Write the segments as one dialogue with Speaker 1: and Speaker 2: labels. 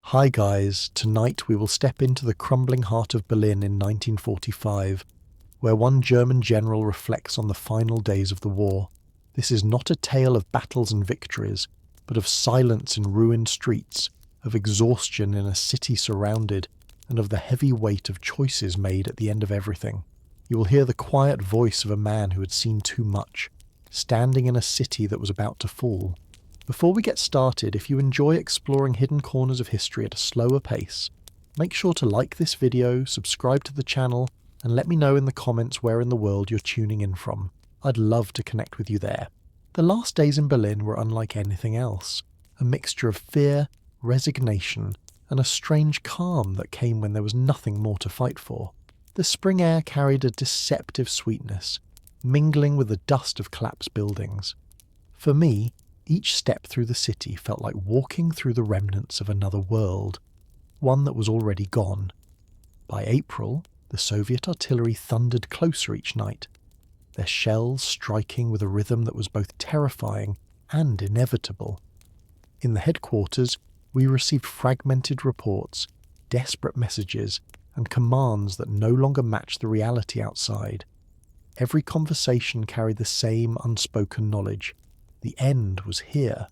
Speaker 1: Hi guys, tonight we will step into the crumbling heart of Berlin in 1945, where one German general reflects on the final days of the war. This is not a tale of battles and victories, but of silence in ruined streets, of exhaustion in a city surrounded, and of the heavy weight of choices made at the end of everything. You will hear the quiet voice of a man who had seen too much, standing in a city that was about to fall. Before we get started, if you enjoy exploring hidden corners of history at a slower pace, make sure to like this video, subscribe to the channel, and let me know in the comments where in the world you're tuning in from. I'd love to connect with you there. The last days in Berlin were unlike anything else, a mixture of fear, resignation, and a strange calm that came when there was nothing more to fight for. The spring air carried a deceptive sweetness, mingling with the dust of collapsed buildings. For me, each step through the city felt like walking through the remnants of another world, one that was already gone. By April, the Soviet artillery thundered closer each night, their shells striking with a rhythm that was both terrifying and inevitable. In the headquarters, we received fragmented reports, desperate messages, and commands that no longer matched the reality outside. Every conversation carried the same unspoken knowledge. The end was here.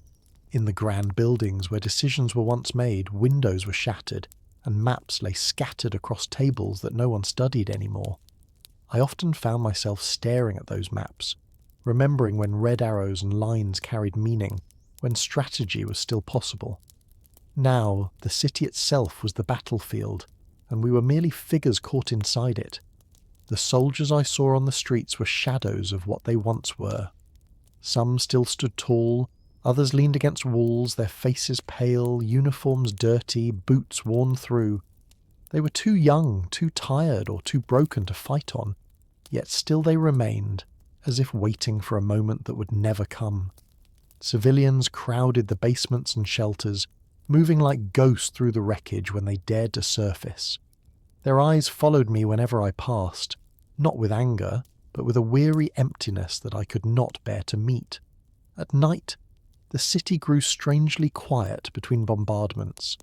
Speaker 1: In the grand buildings where decisions were once made, windows were shattered, and maps lay scattered across tables that no one studied anymore. I often found myself staring at those maps, remembering when red arrows and lines carried meaning, when strategy was still possible. Now, the city itself was the battlefield, and we were merely figures caught inside it. The soldiers I saw on the streets were shadows of what they once were. Some still stood tall, others leaned against walls, their faces pale, uniforms dirty, boots worn through. They were too young, too tired, or too broken to fight on, yet still they remained, as if waiting for a moment that would never come. Civilians crowded the basements and shelters, moving like ghosts through the wreckage when they dared to surface. Their eyes followed me whenever I passed, not with anger, but with a weary emptiness that I could not bear to meet. At night, the city grew strangely quiet between bombardments.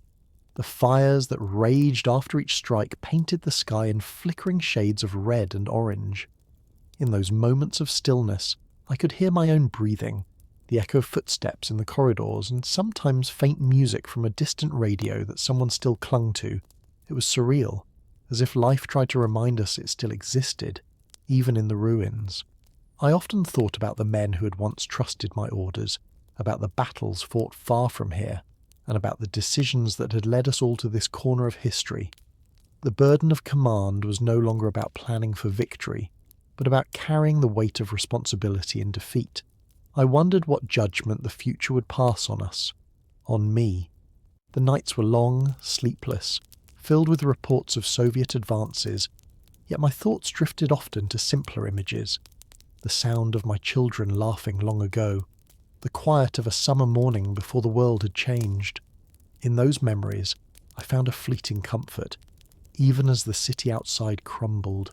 Speaker 1: The fires that raged after each strike painted the sky in flickering shades of red and orange. In those moments of stillness, I could hear my own breathing, the echo of footsteps in the corridors, and sometimes faint music from a distant radio that someone still clung to. It was surreal, as if life tried to remind us it still existed, even in the ruins. I often thought about the men who had once trusted my orders, about the battles fought far from here, and about the decisions that had led us all to this corner of history. The burden of command was no longer about planning for victory, but about carrying the weight of responsibility in defeat. I wondered what judgment the future would pass on us, on me. The nights were long, sleepless, filled with reports of Soviet advances, yet my thoughts drifted often to simpler images. The sound of my children laughing long ago, the quiet of a summer morning before the world had changed. In those memories, I found a fleeting comfort, even as the city outside crumbled.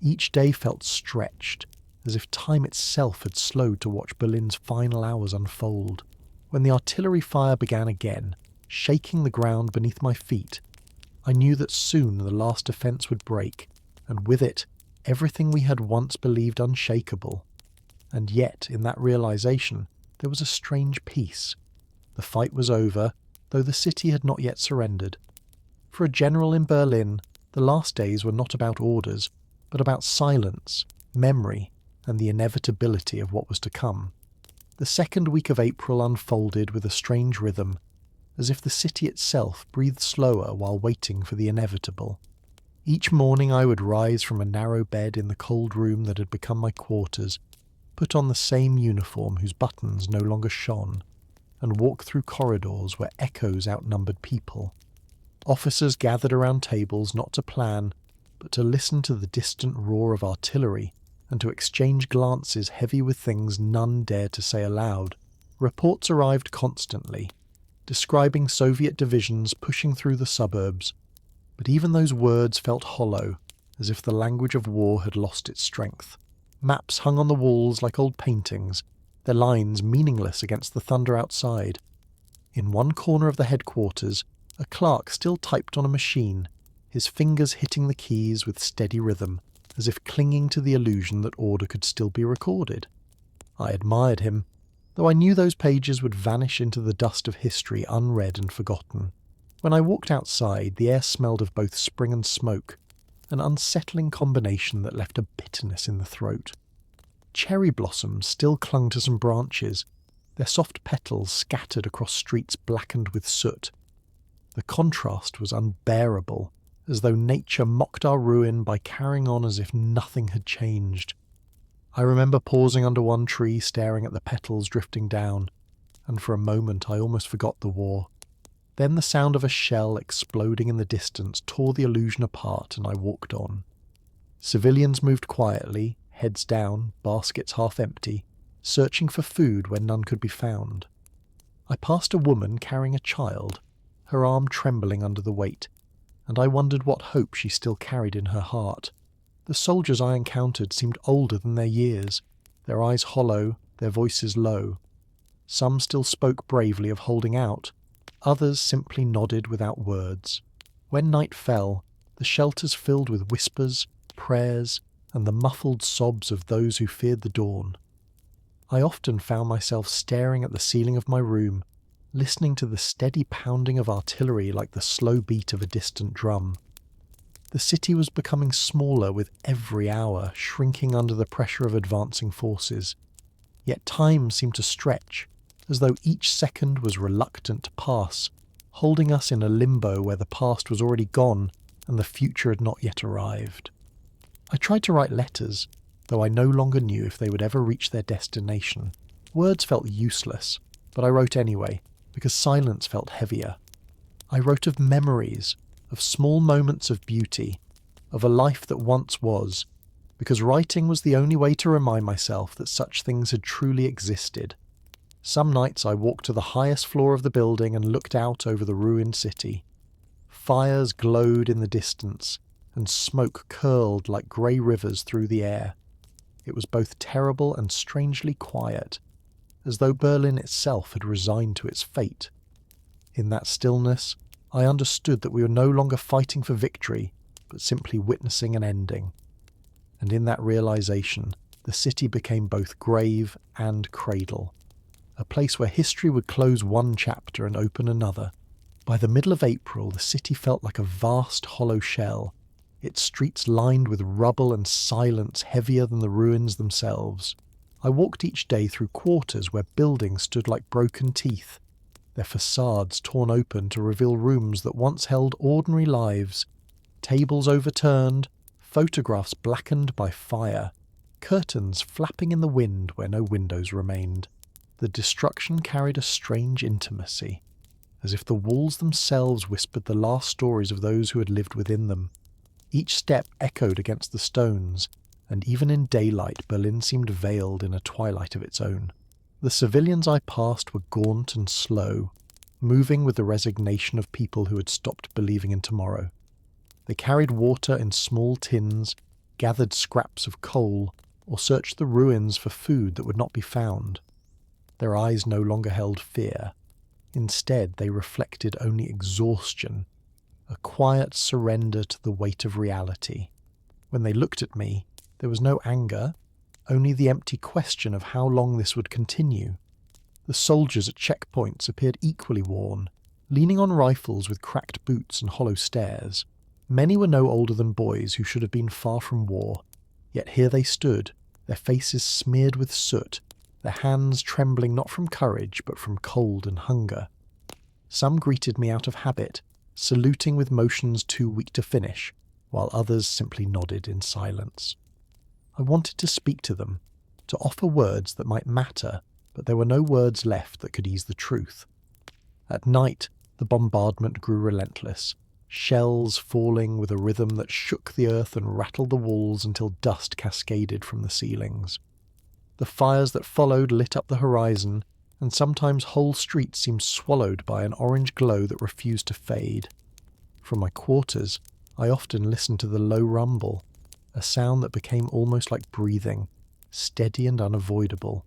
Speaker 1: Each day felt stretched, as if time itself had slowed to watch Berlin's final hours unfold. When the artillery fire began again, shaking the ground beneath my feet, I knew that soon the last defence would break, and with it, everything we had once believed unshakable. And yet, in that realization, there was a strange peace. The fight was over, though the city had not yet surrendered. For a general in Berlin, the last days were not about orders, but about silence, memory, and the inevitability of what was to come. The second week of April unfolded with a strange rhythm, as if the city itself breathed slower while waiting for the inevitable. Each morning I would rise from a narrow bed in the cold room that had become my quarters, put on the same uniform whose buttons no longer shone, and walk through corridors where echoes outnumbered people. Officers gathered around tables not to plan, but to listen to the distant roar of artillery and to exchange glances heavy with things none dared to say aloud. Reports arrived constantly, describing Soviet divisions pushing through the suburbs, but even those words felt hollow, as if the language of war had lost its strength. Maps hung on the walls like old paintings, their lines meaningless against the thunder outside. In one corner of the headquarters, A clerk still typed on a machine, his fingers hitting the keys with steady rhythm, as if clinging to the illusion that order could still be recorded. I admired him, though I knew those pages would vanish into the dust of history unread and forgotten. When I walked outside, the air smelled of both spring and smoke, an unsettling combination that left a bitterness in the throat. Cherry blossoms still clung to some branches, their soft petals scattered across streets blackened with soot. The contrast was unbearable, as though nature mocked our ruin by carrying on as if nothing had changed. I remember pausing under one tree staring at the petals drifting down, and for a moment I almost forgot the war. Then the sound of a shell exploding in the distance tore the illusion apart, and I walked on. Civilians moved quietly, heads down, baskets half empty, searching for food where none could be found. I passed a woman carrying a child, her arm trembling under the weight, and I wondered what hope she still carried in her heart. The soldiers I encountered seemed older than their years, their eyes hollow, their voices low. Some still spoke bravely of holding out, others simply nodded without words. When night fell, the shelters filled with whispers, prayers, and the muffled sobs of those who feared the dawn. I often found myself staring at the ceiling of my room, listening to the steady pounding of artillery like the slow beat of a distant drum. The city was becoming smaller with every hour, shrinking under the pressure of advancing forces. Yet time seemed to stretch, as though each second was reluctant to pass, holding us in a limbo where the past was already gone and the future had not yet arrived. I tried to write letters, though I no longer knew if they would ever reach their destination. Words felt useless, but I wrote anyway, because silence felt heavier. I wrote of memories, of small moments of beauty, of a life that once was, because writing was the only way to remind myself that such things had truly existed. Some nights I walked to the highest floor of the building and looked out over the ruined city. Fires glowed in the distance, and smoke curled like grey rivers through the air. It was both terrible and strangely quiet, as though Berlin itself had resigned to its fate. In that stillness, I understood that we were no longer fighting for victory, but simply witnessing an ending. And in that realization, the city became both grave and cradle, a place where history would close one chapter and open another. By the middle of April, the city felt like a vast hollow shell, its streets lined with rubble and silence heavier than the ruins themselves. I walked each day through quarters where buildings stood like broken teeth, their facades torn open to reveal rooms that once held ordinary lives, tables overturned, photographs blackened by fire, curtains flapping in the wind where no windows remained. The destruction carried a strange intimacy, as if the walls themselves whispered the last stories of those who had lived within them. Each step echoed against the stones, and even in daylight Berlin seemed veiled in a twilight of its own. The civilians I passed were gaunt and slow, moving with the resignation of people who had stopped believing in tomorrow. They carried water in small tins, gathered scraps of coal, or searched the ruins for food that would not be found. Their eyes no longer held fear. Instead, they reflected only exhaustion, a quiet surrender to the weight of reality. When they looked at me, there was no anger, only the empty question of how long this would continue. The soldiers at checkpoints appeared equally worn, leaning on rifles with cracked boots and hollow stares. Many were no older than boys who should have been far from war, yet here they stood, their faces smeared with soot, their hands trembling not from courage but from cold and hunger. Some greeted me out of habit, saluting with motions too weak to finish, while others simply nodded in silence. I wanted to speak to them, to offer words that might matter, but there were no words left that could ease the truth. At night, the bombardment grew relentless, shells falling with a rhythm that shook the earth and rattled the walls until dust cascaded from the ceilings. The fires that followed lit up the horizon, and sometimes whole streets seemed swallowed by an orange glow that refused to fade. From my quarters, I often listened to the low rumble, a sound that became almost like breathing, steady and unavoidable,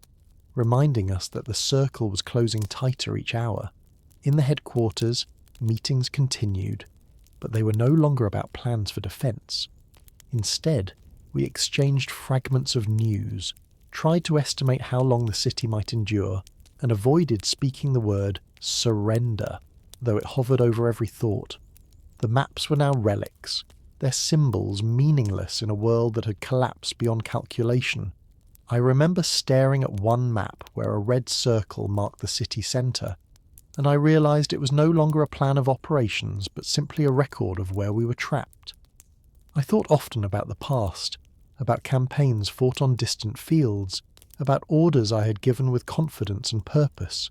Speaker 1: reminding us that the circle was closing tighter each hour. In the headquarters, meetings continued, but they were no longer about plans for defence. Instead, we exchanged fragments of news, tried to estimate how long the city might endure, and avoided speaking the word surrender, though it hovered over every thought. The maps were now relics, their symbols meaningless in a world that had collapsed beyond calculation. I remember staring at one map where a red circle marked the city centre, and I realised it was no longer a plan of operations but simply a record of where we were trapped. I thought often about the past, about campaigns fought on distant fields, about orders I had given with confidence and purpose.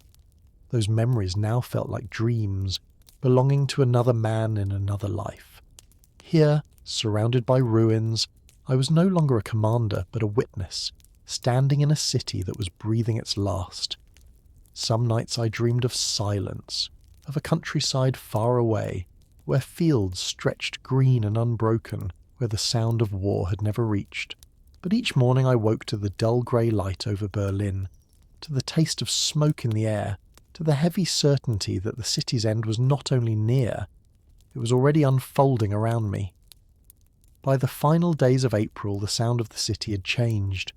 Speaker 1: Those memories now felt like dreams, belonging to another man in another life. Here, surrounded by ruins, I was no longer a commander but a witness, standing in a city that was breathing its last. Some nights I dreamed of silence, of a countryside far away, where fields stretched green and unbroken, where the sound of war had never reached. But each morning I woke to the dull grey light over Berlin, to the taste of smoke in the air, to the heavy certainty that the city's end was not only near, it was already unfolding around me. By the final days of April, the sound of the city had changed.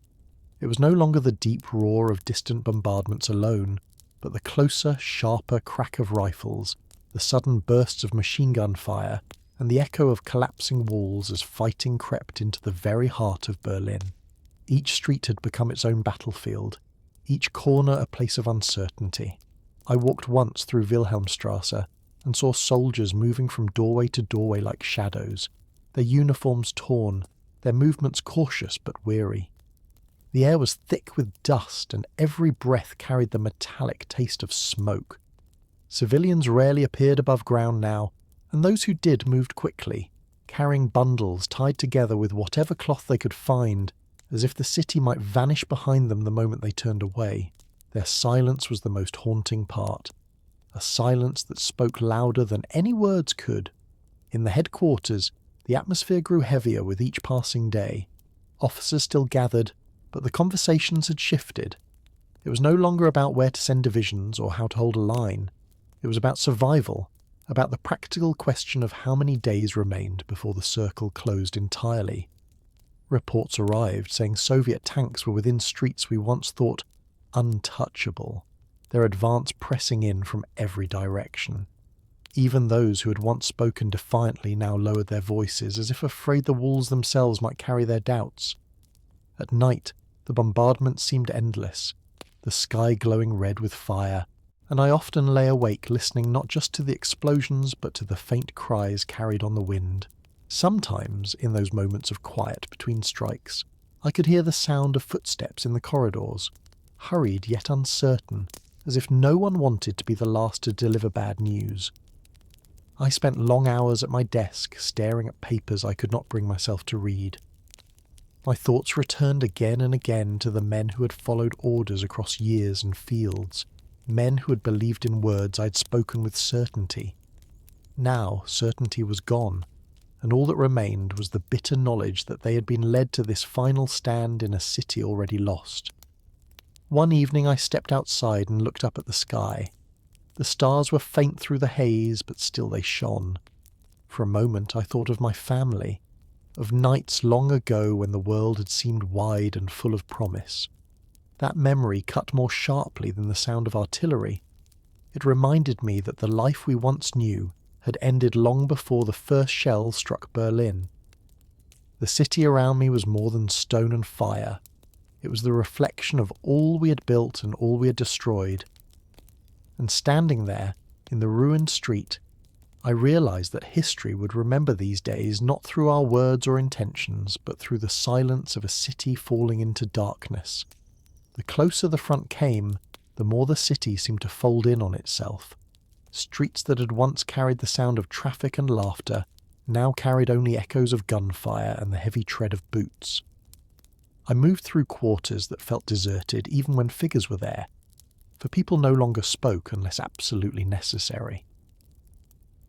Speaker 1: It was no longer the deep roar of distant bombardments alone, but the closer, sharper crack of rifles, the sudden bursts of machine gun fire, and the echo of collapsing walls as fighting crept into the very heart of Berlin. Each street had become its own battlefield, each corner a place of uncertainty. I walked once through Wilhelmstrasse and saw soldiers moving from doorway to doorway like shadows, their uniforms torn, their movements cautious but weary. The air was thick with dust, and every breath carried the metallic taste of smoke. Civilians rarely appeared above ground now, and those who did moved quickly, carrying bundles tied together with whatever cloth they could find, as if the city might vanish behind them the moment they turned away. Their silence was the most haunting part, a silence that spoke louder than any words could. In the headquarters, the atmosphere grew heavier with each passing day. Officers still gathered, but the conversations had shifted. It was no longer about where to send divisions or how to hold a line. It was about survival, about the practical question of how many days remained before the circle closed entirely. Reports arrived saying Soviet tanks were within streets we once thought untouchable, their advance pressing in from every direction. Even those who had once spoken defiantly now lowered their voices, as if afraid the walls themselves might carry their doubts. At night, the bombardment seemed endless, the sky glowing red with fire, and I often lay awake listening not just to the explosions but to the faint cries carried on the wind. Sometimes, in those moments of quiet between strikes, I could hear the sound of footsteps in the corridors, hurried yet uncertain, as if no one wanted to be the last to deliver bad news. I spent long hours at my desk staring at papers I could not bring myself to read. My thoughts returned again and again to the men who had followed orders across years and fields, men who had believed in words I'd spoken with certainty. Now certainty was gone, and all that remained was the bitter knowledge that they had been led to this final stand in a city already lost. One evening I stepped outside and looked up at the sky. The stars were faint through the haze, but still they shone. For a moment I thought of my family, of nights long ago when the world had seemed wide and full of promise. That memory cut more sharply than the sound of artillery. It reminded me that the life we once knew had ended long before the first shell struck Berlin. The city around me was more than stone and fire. It was the reflection of all we had built and all we had destroyed. And standing there, in the ruined street, I realized that history would remember these days not through our words or intentions, but through the silence of a city falling into darkness. The closer the front came, the more the city seemed to fold in on itself. Streets that had once carried the sound of traffic and laughter now carried only echoes of gunfire and the heavy tread of boots. I moved through quarters that felt deserted even when figures were there, for people no longer spoke unless absolutely necessary.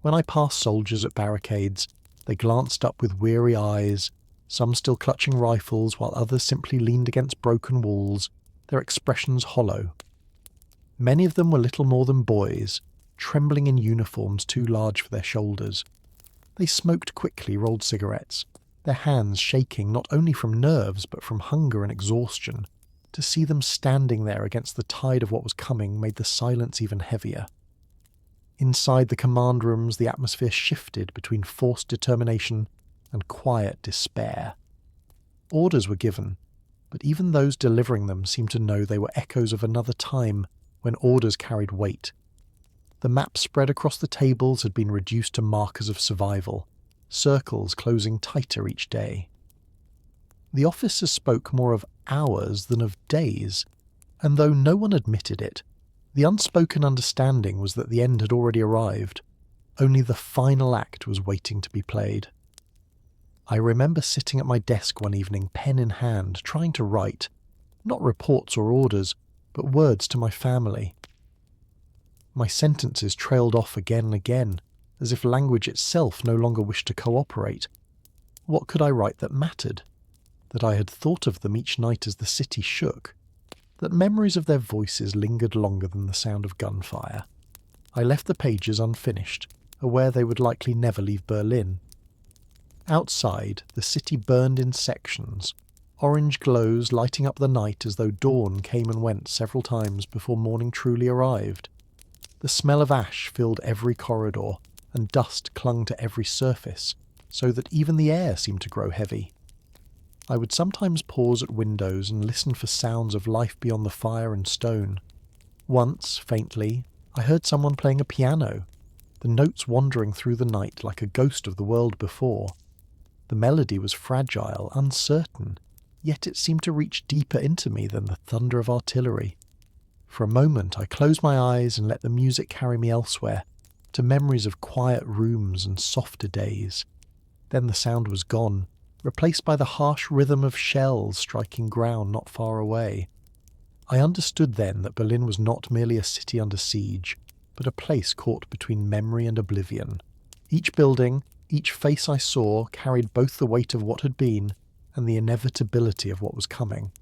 Speaker 1: When I passed soldiers at barricades, they glanced up with weary eyes, some still clutching rifles while others simply leaned against broken walls, their expressions hollow. Many of them were little more than boys, trembling in uniforms too large for their shoulders. They smoked quickly rolled cigarettes, their hands shaking not only from nerves but from hunger and exhaustion. To see them standing there against the tide of what was coming made the silence even heavier. Inside the command rooms, the atmosphere shifted between forced determination and quiet despair. Orders were given, but even those delivering them seemed to know they were echoes of another time when orders carried weight. The maps spread across the tables had been reduced to markers of survival, circles closing tighter each day. The officers spoke more of hours than of days, and though no one admitted it, the unspoken understanding was that the end had already arrived. Only the final act was waiting to be played. I remember sitting at my desk one evening, pen in hand, trying to write, not reports or orders, but words to my family. My sentences trailed off again and again, as if language itself no longer wished to cooperate. What could I write that mattered? That I had thought of them each night as the city shook? That memories of their voices lingered longer than the sound of gunfire? I left the pages unfinished, aware they would likely never leave Berlin. Outside, the city burned in sections, orange glows lighting up the night as though dawn came and went several times before morning truly arrived. The smell of ash filled every corridor, and dust clung to every surface, so that even the air seemed to grow heavy. I would sometimes pause at windows and listen for sounds of life beyond the fire and stone. Once, faintly, I heard someone playing a piano, the notes wandering through the night like a ghost of the world before. The melody was fragile, uncertain, yet it seemed to reach deeper into me than the thunder of artillery. For a moment I closed my eyes and let the music carry me elsewhere, to memories of quiet rooms and softer days. Then the sound was gone, replaced by the harsh rhythm of shells striking ground not far away. I understood then that Berlin was not merely a city under siege, but a place caught between memory and oblivion. Each building, each face I saw carried both the weight of what had been and the inevitability of what was coming.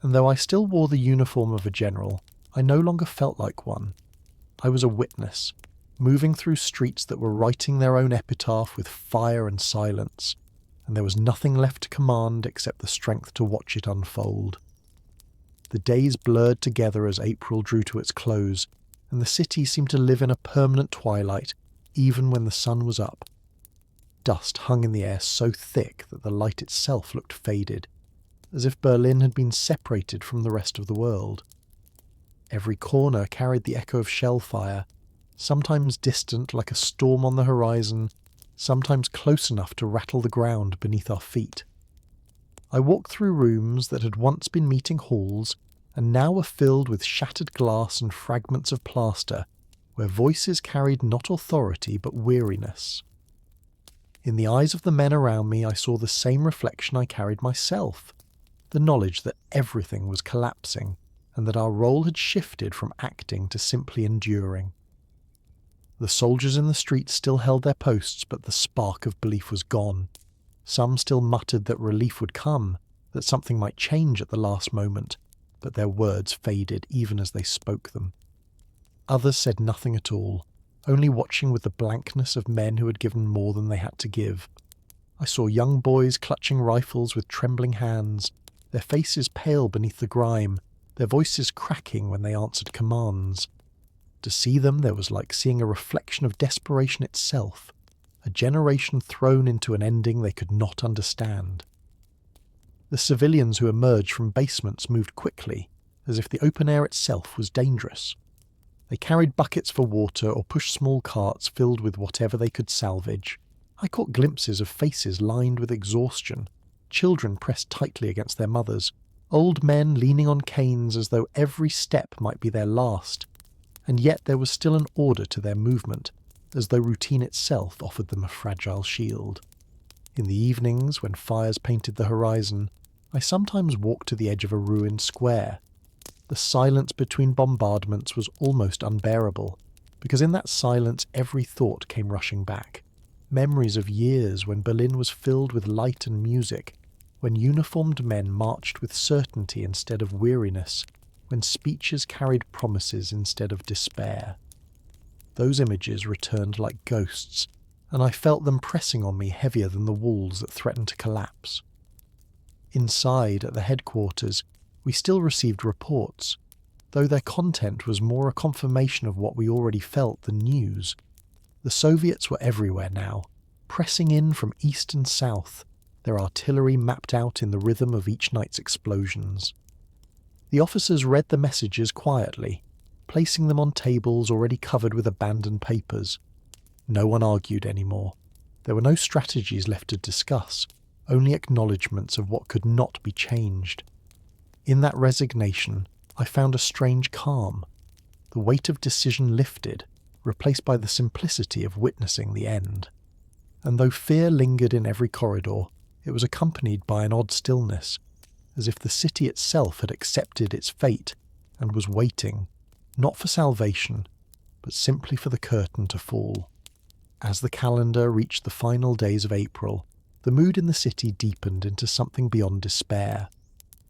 Speaker 1: And though I still wore the uniform of a general, I no longer felt like one. I was a witness, moving through streets that were writing their own epitaph with fire and silence, and there was nothing left to command except the strength to watch it unfold. The days blurred together as April drew to its close, and the city seemed to live in a permanent twilight, even when the sun was up. Dust hung in the air so thick that the light itself looked faded, as if Berlin had been separated from the rest of the world. Every corner carried the echo of shell fire, sometimes distant like a storm on the horizon, sometimes close enough to rattle the ground beneath our feet. I walked through rooms that had once been meeting halls and now were filled with shattered glass and fragments of plaster, where voices carried not authority but weariness. In the eyes of the men around me I saw the same reflection I carried myself, the knowledge that everything was collapsing and that our role had shifted from acting to simply enduring. The soldiers in the streets still held their posts, but the spark of belief was gone. Some still muttered that relief would come, that something might change at the last moment, but their words faded even as they spoke them. Others said nothing at all, only watching with the blankness of men who had given more than they had to give. I saw young boys clutching rifles with trembling hands, their faces pale beneath the grime, their voices cracking when they answered commands. To see them there was like seeing a reflection of desperation itself, a generation thrown into an ending they could not understand. The civilians who emerged from basements moved quickly, as if the open air itself was dangerous. They carried buckets for water or pushed small carts filled with whatever they could salvage. I caught glimpses of faces lined with exhaustion, children pressed tightly against their mothers, old men leaning on canes as though every step might be their last. And yet there was still an order to their movement, as though routine itself offered them a fragile shield. In the evenings, when fires painted the horizon, I sometimes walked to the edge of a ruined square. The silence between bombardments was almost unbearable, because in that silence every thought came rushing back. Memories of years when Berlin was filled with light and music, when uniformed men marched with certainty instead of weariness, when speeches carried promises instead of despair. Those images returned like ghosts, and I felt them pressing on me heavier than the walls that threatened to collapse. Inside, at the headquarters, we still received reports, though their content was more a confirmation of what we already felt than news. The Soviets were everywhere now, pressing in from east and south, their artillery mapped out in the rhythm of each night's explosions. The officers read the messages quietly, placing them on tables already covered with abandoned papers. No one argued anymore. There were no strategies left to discuss, only acknowledgements of what could not be changed. In that resignation, I found a strange calm. The weight of decision lifted, replaced by the simplicity of witnessing the end. And though fear lingered in every corridor, it was accompanied by an odd stillness, as if the city itself had accepted its fate and was waiting, not for salvation, but simply for the curtain to fall. As the calendar reached the final days of April, the mood in the city deepened into something beyond despair.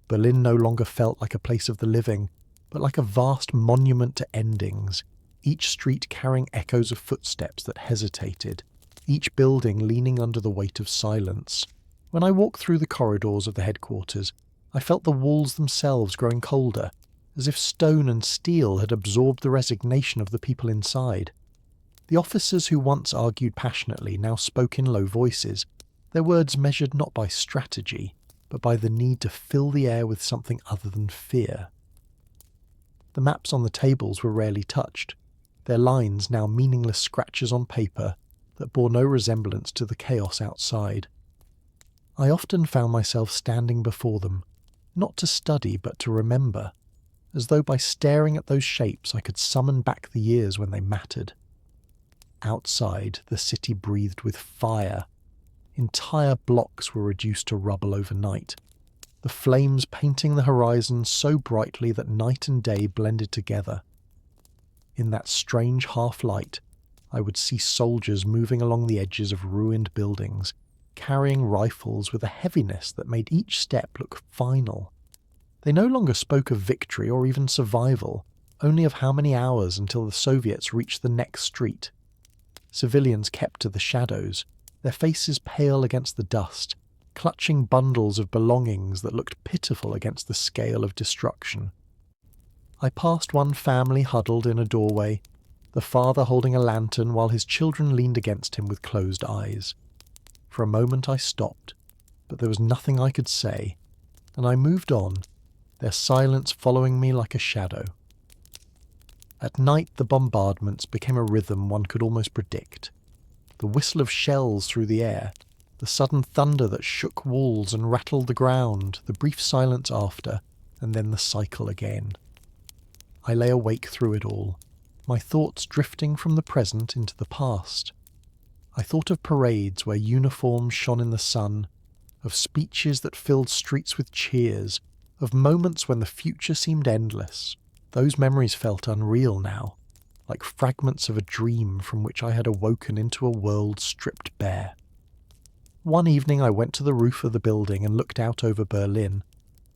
Speaker 1: Berlin no longer felt like a place of the living, but like a vast monument to endings, each street carrying echoes of footsteps that hesitated, each building leaning under the weight of silence. When I walked through the corridors of the headquarters, I felt the walls themselves growing colder, as if stone and steel had absorbed the resignation of the people inside. The officers who once argued passionately now spoke in low voices, their words measured not by strategy, but by the need to fill the air with something other than fear. The maps on the tables were rarely touched, their lines now meaningless scratches on paper that bore no resemblance to the chaos outside. I often found myself standing before them, not to study but to remember, as though by staring at those shapes I could summon back the years when they mattered. Outside, the city breathed with fire. Entire blocks were reduced to rubble overnight, the flames painting the horizon so brightly that night and day blended together. In that strange half-light, I would see soldiers moving along the edges of ruined buildings, carrying rifles with a heaviness that made each step look final. They no longer spoke of victory or even survival, only of how many hours until the Soviets reached the next street. Civilians kept to the shadows, their faces pale against the dust, clutching bundles of belongings that looked pitiful against the scale of destruction. I passed one family huddled in a doorway, the father holding a lantern while his children leaned against him with closed eyes. For a moment I stopped, but there was nothing I could say, and I moved on, their silence following me like a shadow. At night the bombardments became a rhythm one could almost predict. The whistle of shells through the air, the sudden thunder that shook walls and rattled the ground, the brief silence after, and then the cycle again. I lay awake through it all, my thoughts drifting from the present into the past. I thought of parades where uniforms shone in the sun, of speeches that filled streets with cheers, of moments when the future seemed endless. Those memories felt unreal now, like fragments of a dream from which I had awoken into a world stripped bare. One evening I went to the roof of the building and looked out over Berlin.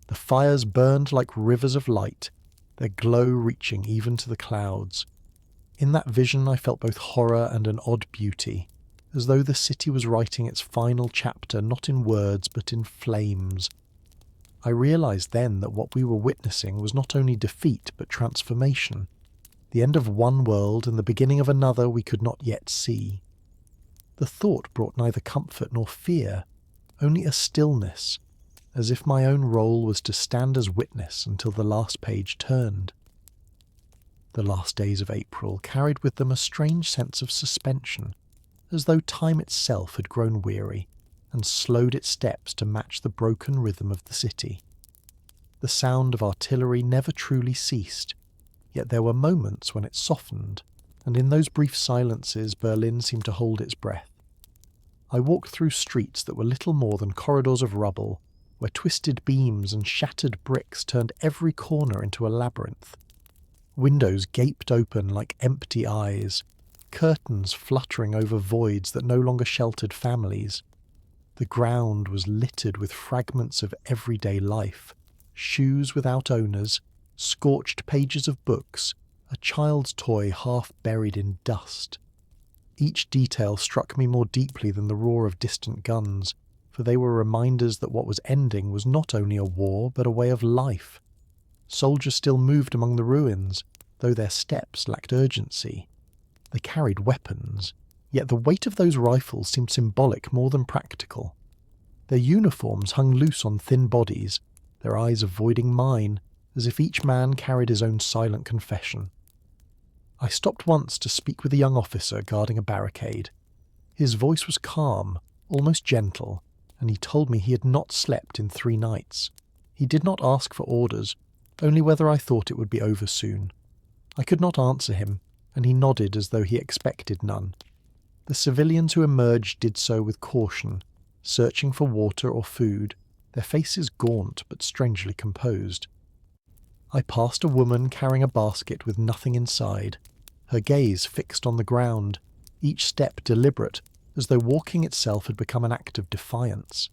Speaker 1: The fires burned like rivers of light, their glow reaching even to the clouds. In that vision I felt both horror and an odd beauty, as though the city was writing its final chapter not in words but in flames. I realized then that what we were witnessing was not only defeat but transformation, the end of one world and the beginning of another we could not yet see. The thought brought neither comfort nor fear, only a stillness, as if my own role was to stand as witness until the last page turned. The last days of April carried with them a strange sense of suspension, as though time itself had grown weary and slowed its steps to match the broken rhythm of the city. The sound of artillery never truly ceased, yet there were moments when it softened, and in those brief silences Berlin seemed to hold its breath. I walked through streets that were little more than corridors of rubble, where twisted beams and shattered bricks turned every corner into a labyrinth. Windows gaped open like empty eyes, curtains fluttering over voids that no longer sheltered families. The ground was littered with fragments of everyday life, shoes without owners, scorched pages of books, a child's toy half buried in dust. Each detail struck me more deeply than the roar of distant guns, for they were reminders that what was ending was not only a war but a way of life. Soldiers still moved among the ruins, though their steps lacked urgency. They carried weapons, yet the weight of those rifles seemed symbolic more than practical. Their uniforms hung loose on thin bodies, their eyes avoiding mine, as if each man carried his own silent confession. I stopped once to speak with a young officer guarding a barricade. His voice was calm, almost gentle, and he told me he had not slept in 3 nights. He did not ask for orders, only whether I thought it would be over soon. I could not answer him, and he nodded as though he expected none. The civilians who emerged did so with caution, searching for water or food, their faces gaunt but strangely composed. I passed a woman carrying a basket with nothing inside, her gaze fixed on the ground, each step deliberate, as though walking itself had become an act of defiance.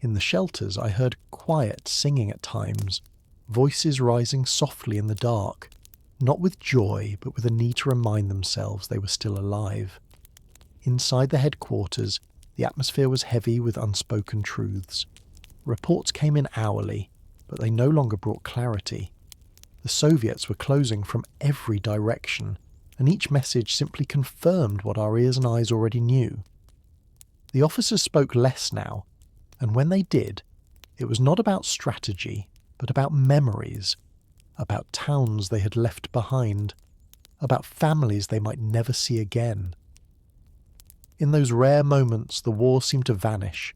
Speaker 1: In the shelters I heard quiet singing at times, voices rising softly in the dark, not with joy but with a need to remind themselves they were still alive. Inside the headquarters, the atmosphere was heavy with unspoken truths. Reports came in hourly, but they no longer brought clarity. The Soviets were closing from every direction, and each message simply confirmed what our ears and eyes already knew. The officers spoke less now, and when they did, it was not about strategy, but about memories, about towns they had left behind, about families they might never see again. In those rare moments, the war seemed to vanish,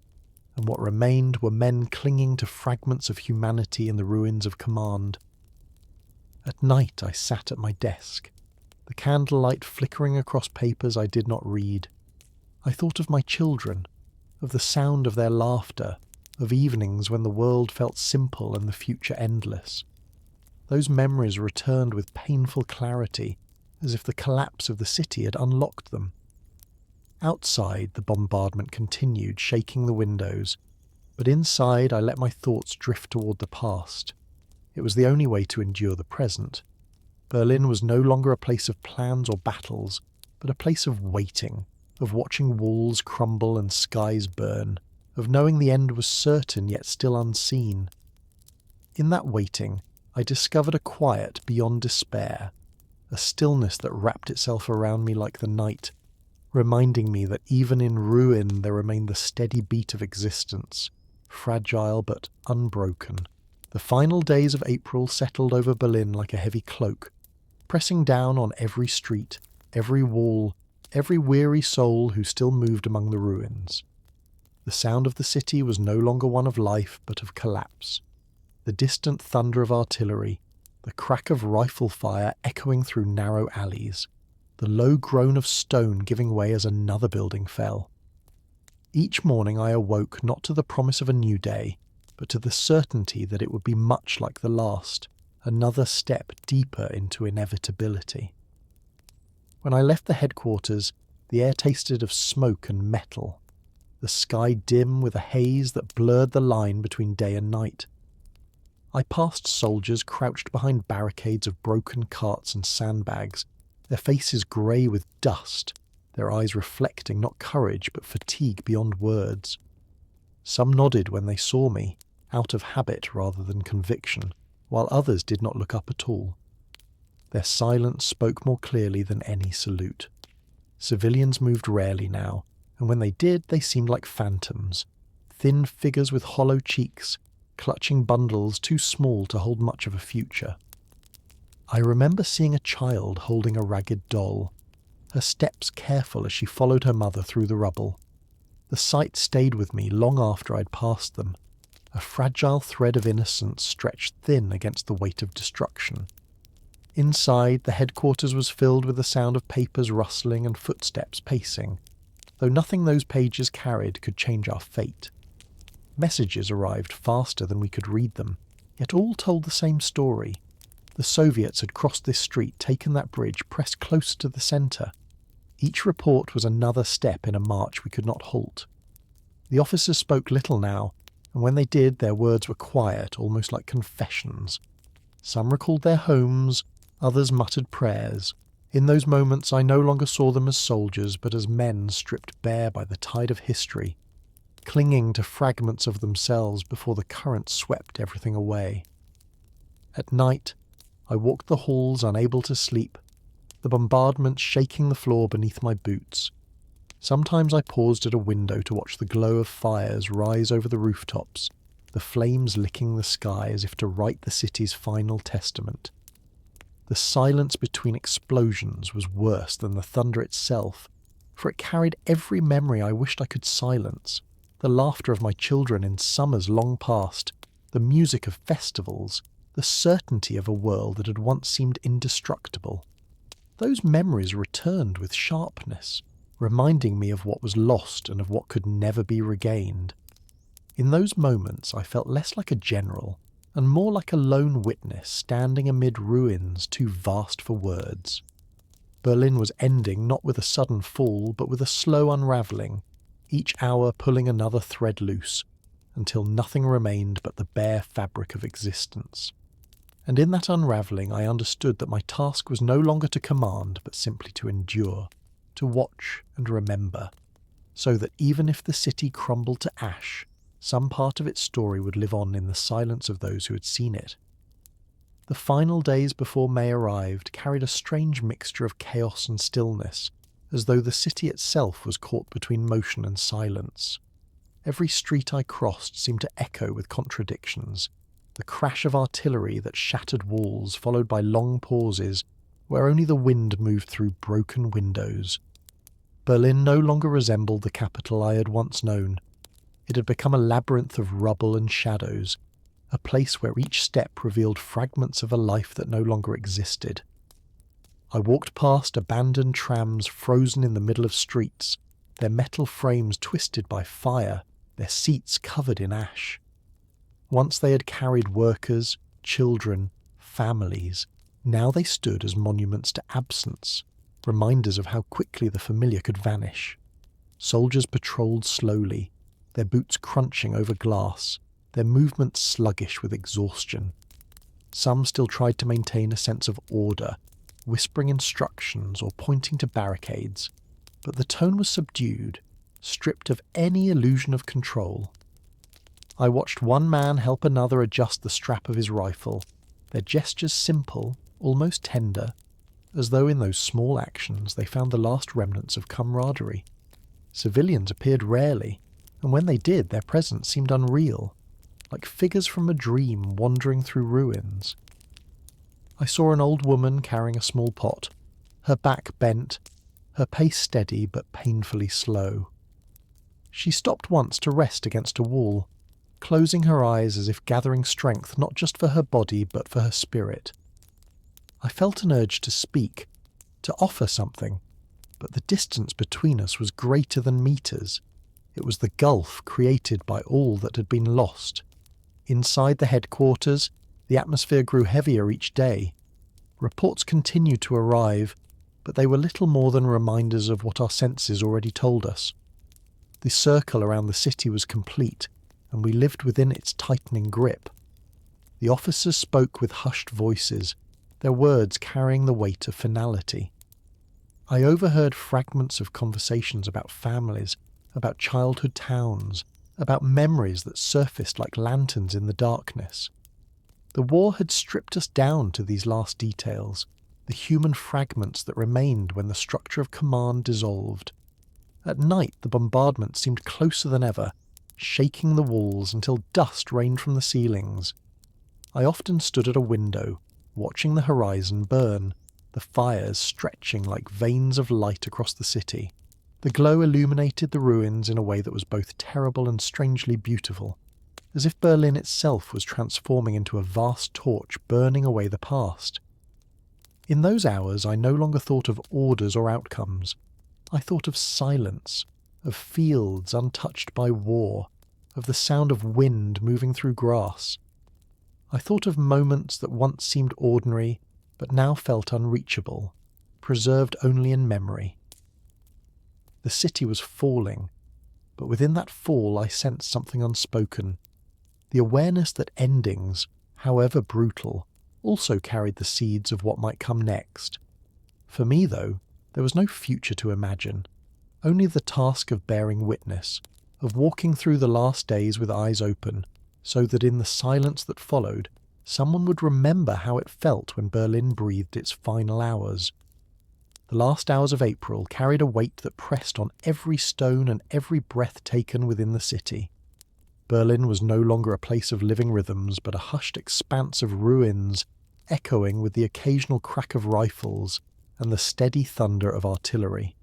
Speaker 1: and what remained were men clinging to fragments of humanity in the ruins of command. At night I sat at my desk, the candlelight flickering across papers I did not read. I thought of my children, of the sound of their laughter, of evenings when the world felt simple and the future endless. Those memories returned with painful clarity, as if the collapse of the city had unlocked them. Outside, the bombardment continued, shaking the windows, but inside I let my thoughts drift toward the past. It was the only way to endure the present. Berlin was no longer a place of plans or battles, but a place of waiting, of watching walls crumble and skies burn, of knowing the end was certain yet still unseen. In that waiting, I discovered a quiet beyond despair, a stillness that wrapped itself around me like the night, reminding me that even in ruin there remained the steady beat of existence, fragile but unbroken. The final days of April settled over Berlin like a heavy cloak, pressing down on every street, every wall, every weary soul who still moved among the ruins. The sound of the city was no longer one of life but of collapse. The distant thunder of artillery, the crack of rifle fire echoing through narrow alleys, the low groan of stone giving way as another building fell. Each morning I awoke not to the promise of a new day, but to the certainty that it would be much like the last, another step deeper into inevitability. When I left the headquarters, the air tasted of smoke and metal, the sky dim with a haze that blurred the line between day and night. I passed soldiers crouched behind barricades of broken carts and sandbags, their faces grey with dust, their eyes reflecting not courage but fatigue beyond words. Some nodded when they saw me, out of habit rather than conviction, while others did not look up at all. Their silence spoke more clearly than any salute. Civilians moved rarely now, and when they did, they seemed like phantoms, thin figures with hollow cheeks, clutching bundles too small to hold much of a future. I remember seeing a child holding a ragged doll, her steps careful as she followed her mother through the rubble. The sight stayed with me long after I'd passed them, a fragile thread of innocence stretched thin against the weight of destruction. Inside, the headquarters was filled with the sound of papers rustling and footsteps pacing, though nothing those pages carried could change our fate. Messages arrived faster than we could read them, yet all told the same story. The Soviets had crossed this street, taken that bridge, pressed close to the centre. Each report was another step in a march we could not halt. The officers spoke little now, and when they did, their words were quiet, almost like confessions. Some recalled their homes, Others muttered prayers. In those moments I no longer saw them as soldiers, but as men stripped bare by the tide of history, clinging to fragments of themselves before the current swept everything away. At night, I walked the halls unable to sleep, the bombardment shaking the floor beneath my boots. Sometimes I paused at a window to watch the glow of fires rise over the rooftops, the flames licking the sky as if to write the city's final testament. The silence between explosions was worse than the thunder itself, for it carried every memory I wished I could silence, the laughter of my children in summers long past, the music of festivals, the certainty of a world that had once seemed indestructible. Those memories returned with sharpness, reminding me of what was lost and of what could never be regained. In those moments I felt less like a general, and more like a lone witness standing amid ruins too vast for words. Berlin was ending not with a sudden fall, but with a slow unravelling, each hour pulling another thread loose, until nothing remained but the bare fabric of existence. And in that unravelling I understood that my task was no longer to command, but simply to endure, to watch and remember, so that even if the city crumbled to ash, some part of its story would live on in the silence of those who had seen it. The final days before May arrived carried a strange mixture of chaos and stillness, as though the city itself was caught between motion and silence. Every street I crossed seemed to echo with contradictions, the crash of artillery that shattered walls followed by long pauses where only the wind moved through broken windows. Berlin no longer resembled the capital I had once known. It had become a labyrinth of rubble and shadows, a place where each step revealed fragments of a life that no longer existed. I walked past abandoned trams frozen in the middle of streets, their metal frames twisted by fire, their seats covered in ash. Once they had carried workers, children, families. Now they stood as monuments to absence, reminders of how quickly the familiar could vanish. Soldiers patrolled slowly, their boots crunching over glass, their movements sluggish with exhaustion. Some still tried to maintain a sense of order, whispering instructions or pointing to barricades, but the tone was subdued, stripped of any illusion of control. I watched one man help another adjust the strap of his rifle, their gestures simple, almost tender, as though in those small actions they found the last remnants of camaraderie. Civilians appeared rarely, and when they did, their presence seemed unreal, like figures from a dream wandering through ruins. I saw an old woman carrying a small pot, her back bent, her pace steady but painfully slow. She stopped once to rest against a wall, closing her eyes as if gathering strength not just for her body but for her spirit. I felt an urge to speak, to offer something, but the distance between us was greater than meters. It was the gulf created by all that had been lost. Inside the headquarters, the atmosphere grew heavier each day. Reports continued to arrive, but they were little more than reminders of what our senses already told us. The circle around the city was complete, and we lived within its tightening grip. The officers spoke with hushed voices, their words carrying the weight of finality. I overheard fragments of conversations about families, about childhood towns, about memories that surfaced like lanterns in the darkness. The war had stripped us down to these last details, the human fragments that remained when the structure of command dissolved. At night the bombardment seemed closer than ever, shaking the walls until dust rained from the ceilings. I often stood at a window, watching the horizon burn, the fires stretching like veins of light across the city. The glow illuminated the ruins in a way that was both terrible and strangely beautiful, as if Berlin itself was transforming into a vast torch burning away the past. In those hours I no longer thought of orders or outcomes. I thought of silence, of fields untouched by war, of the sound of wind moving through grass. I thought of moments that once seemed ordinary, but now felt unreachable, preserved only in memory. The city was falling, but within that fall I sensed something unspoken, the awareness that endings, however brutal, also carried the seeds of what might come next. For me, though, there was no future to imagine, only the task of bearing witness, of walking through the last days with eyes open, so that in the silence that followed, someone would remember how it felt when Berlin breathed its final hours. The last hours of April carried a weight that pressed on every stone and every breath taken within the city. Berlin was no longer a place of living rhythms, but a hushed expanse of ruins, echoing with the occasional crack of rifles and the steady thunder of artillery.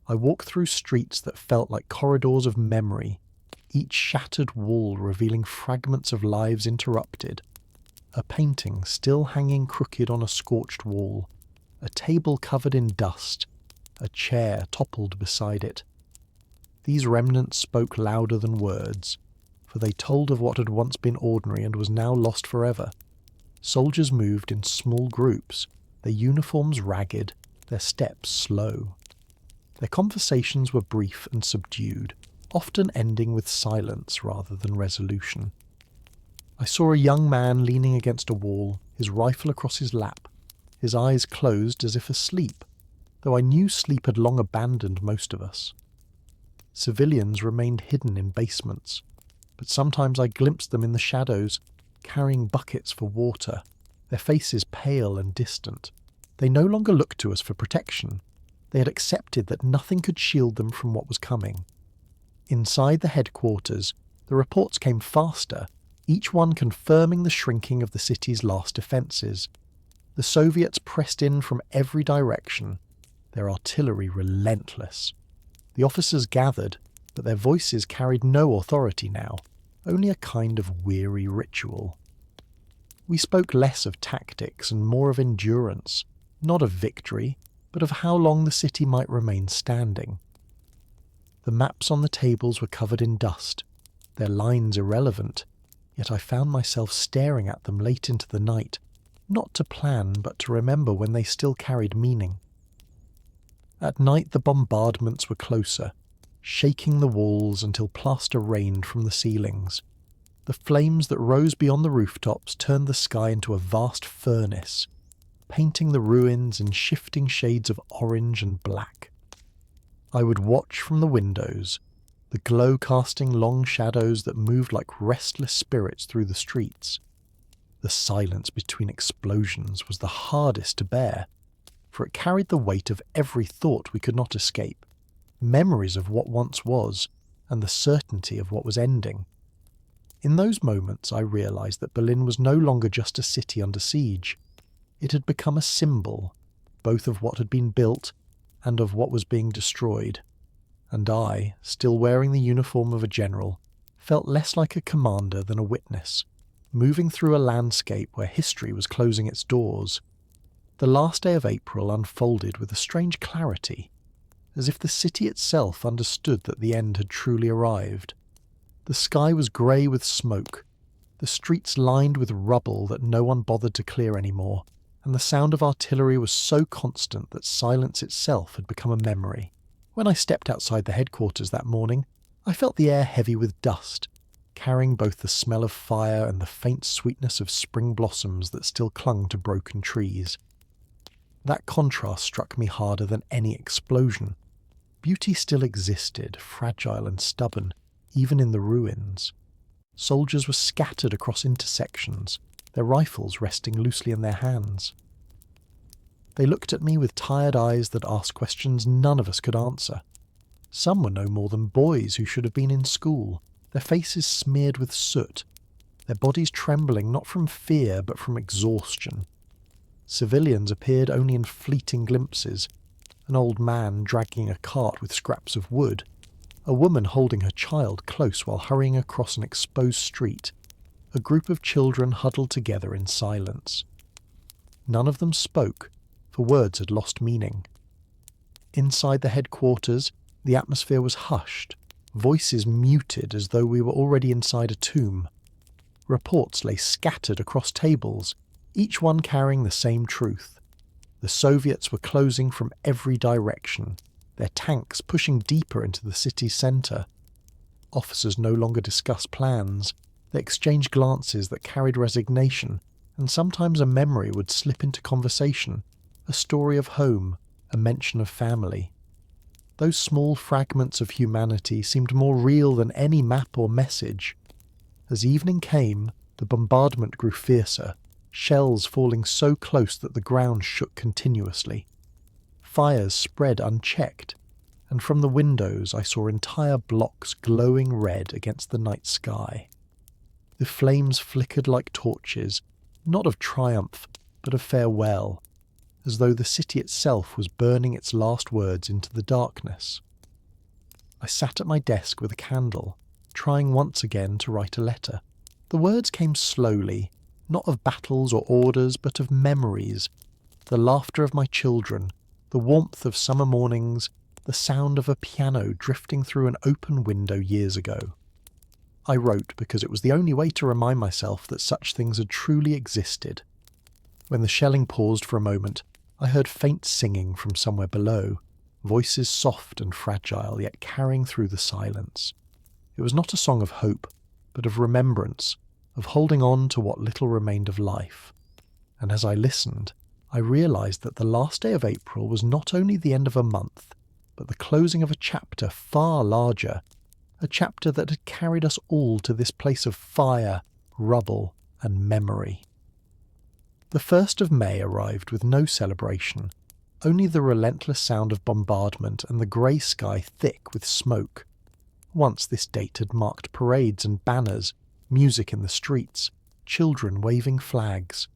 Speaker 1: I walked through streets that felt like corridors of memory, each shattered wall revealing fragments of lives interrupted, a painting still hanging crooked on a scorched wall, a table covered in dust, a chair toppled beside it. These remnants spoke louder than words, for they told of what had once been ordinary and was now lost forever. Soldiers moved in small groups, their uniforms ragged, their steps slow. Their conversations were brief and subdued, often ending with silence rather than resolution. I saw a young man leaning against a wall, his rifle across his lap, his eyes closed as if asleep, though I knew sleep had long abandoned most of us. Civilians remained hidden in basements, but sometimes I glimpsed them in the shadows, carrying buckets for water, their faces pale and distant. They no longer looked to us for protection. They had accepted that nothing could shield them from what was coming. Inside the headquarters, the reports came faster, each one confirming the shrinking of the city's last defences. The Soviets pressed in from every direction, their artillery relentless. The officers gathered, but their voices carried no authority now, only a kind of weary ritual. We spoke less of tactics and more of endurance, not of victory, but of how long the city might remain standing. The maps on the tables were covered in dust, their lines irrelevant, yet I found myself staring at them late into the night, not to plan but to remember when they still carried meaning. At night the bombardments were closer, shaking the walls until plaster rained from the ceilings. The flames that rose beyond the rooftops turned the sky into a vast furnace, painting the ruins in shifting shades of orange and black. I would watch from the windows, the glow casting long shadows that moved like restless spirits through the streets. The silence between explosions was the hardest to bear, for it carried the weight of every thought we could not escape, memories of what once was, and the certainty of what was ending. In those moments I realized that Berlin was no longer just a city under siege. It had become a symbol, both of what had been built and of what was being destroyed. And I, still wearing the uniform of a general, felt less like a commander than a witness, moving through a landscape where history was closing its doors. The last day of April unfolded with a strange clarity, as if the city itself understood that the end had truly arrived. The sky was grey with smoke, the streets lined with rubble that no one bothered to clear anymore, and the sound of artillery was so constant that silence itself had become a memory. When I stepped outside the headquarters that morning, I felt the air heavy with dust, carrying both the smell of fire and the faint sweetness of spring blossoms that still clung to broken trees. That contrast struck me harder than any explosion. Beauty still existed, fragile and stubborn, even in the ruins. Soldiers were scattered across intersections, their rifles resting loosely in their hands. They looked at me with tired eyes that asked questions none of us could answer. Some were no more than boys who should have been in school, their faces smeared with soot, their bodies trembling not from fear but from exhaustion. Civilians appeared only in fleeting glimpses, an old man dragging a cart with scraps of wood, a woman holding her child close while hurrying across an exposed street, a group of children huddled together in silence. None of them spoke, for words had lost meaning. Inside the headquarters, the atmosphere was hushed, voices muted as though we were already inside a tomb. Reports lay scattered across tables, each one carrying the same truth. The Soviets were closing from every direction, their tanks pushing deeper into the city's centre. Officers no longer discussed plans, they exchanged glances that carried resignation, and sometimes a memory would slip into conversation, a story of home, a mention of family. Those small fragments of humanity seemed more real than any map or message. As evening came, the bombardment grew fiercer, shells falling so close that the ground shook continuously. Fires spread unchecked, and from the windows I saw entire blocks glowing red against the night sky. The flames flickered like torches, not of triumph, but of farewell, as though the city itself was burning its last words into the darkness. I sat at my desk with a candle, trying once again to write a letter. The words came slowly, not of battles or orders, but of memories, the laughter of my children, the warmth of summer mornings, the sound of a piano drifting through an open window years ago. I wrote because it was the only way to remind myself that such things had truly existed. When the shelling paused for a moment, I heard faint singing from somewhere below, voices soft and fragile, yet carrying through the silence. It was not a song of hope, but of remembrance, of holding on to what little remained of life. And as I listened, I realized that the last day of April was not only the end of a month, but the closing of a chapter far larger, a chapter that had carried us all to this place of fire, rubble, and memory. The 1st of May arrived with no celebration, only the relentless sound of bombardment and the grey sky thick with smoke. Once this date had marked parades and banners, music in the streets, children waving flags.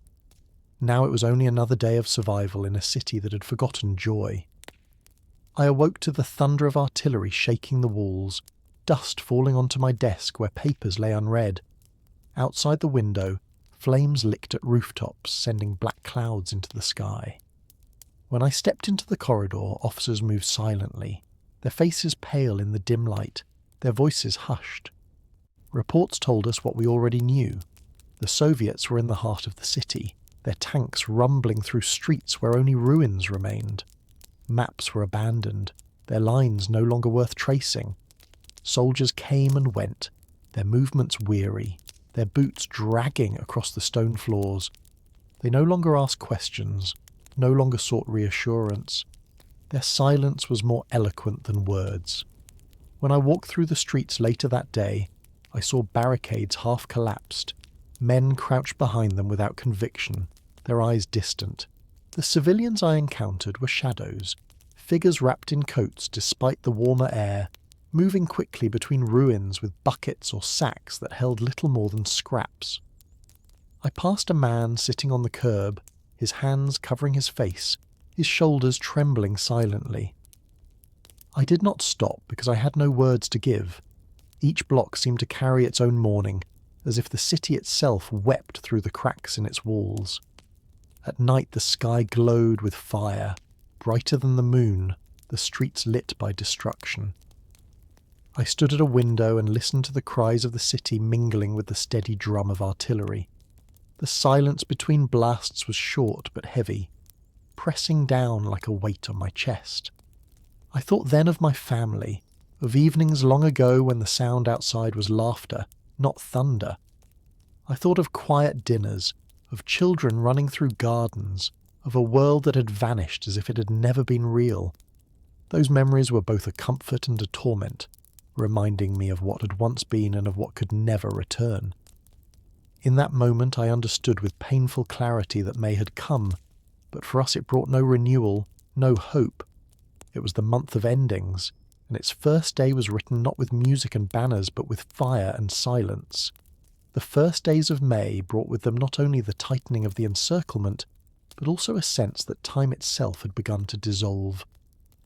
Speaker 1: Now it was only another day of survival in a city that had forgotten joy. I awoke to the thunder of artillery shaking the walls, dust falling onto my desk where papers lay unread. Outside the window, flames licked at rooftops, sending black clouds into the sky. When I stepped into the corridor, officers moved silently, their faces pale in the dim light, their voices hushed. Reports told us what we already knew. The Soviets were in the heart of the city, their tanks rumbling through streets where only ruins remained. Maps were abandoned, their lines no longer worth tracing. Soldiers came and went, their movements weary, their boots dragging across the stone floors. They no longer asked questions, no longer sought reassurance. Their silence was more eloquent than words. When I walked through the streets later that day, I saw barricades half collapsed, men crouched behind them without conviction, their eyes distant. The civilians I encountered were shadows, figures wrapped in coats despite the warmer air, moving quickly between ruins with buckets or sacks that held little more than scraps. I passed a man sitting on the curb, his hands covering his face, his shoulders trembling silently. I did not stop because I had no words to give. Each block seemed to carry its own mourning, as if the city itself wept through the cracks in its walls. At night the sky glowed with fire, brighter than the moon, the streets lit by destruction. I stood at a window and listened to the cries of the city mingling with the steady drum of artillery. The silence between blasts was short but heavy, pressing down like a weight on my chest. I thought then of my family, of evenings long ago when the sound outside was laughter, not thunder. I thought of quiet dinners, of children running through gardens, of a world that had vanished as if it had never been real. Those memories were both a comfort and a torment, reminding me of what had once been and of what could never return. In that moment I understood with painful clarity that May had come, but for us it brought no renewal, no hope. It was the month of endings, and its first day was written not with music and banners but with fire and silence. The first days of May brought with them not only the tightening of the encirclement, but also a sense that time itself had begun to dissolve.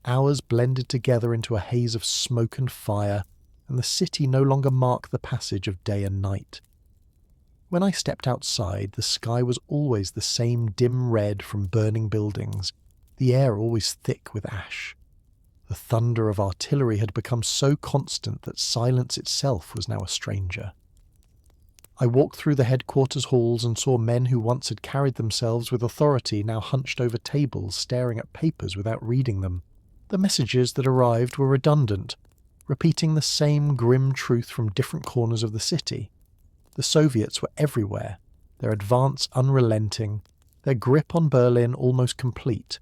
Speaker 1: Hours blended together into a haze of smoke and fire, and the city no longer marked the passage of day and night. When I stepped outside, the sky was always the same dim red from burning buildings, the air always thick with ash. The thunder of artillery had become so constant that silence itself was now a stranger. I walked through the headquarters halls and saw men who once had carried themselves with authority now hunched over tables staring at papers without reading them. The messages that arrived were redundant, repeating the same grim truth from different corners of the city. The Soviets were everywhere, their advance unrelenting, their grip on Berlin almost complete.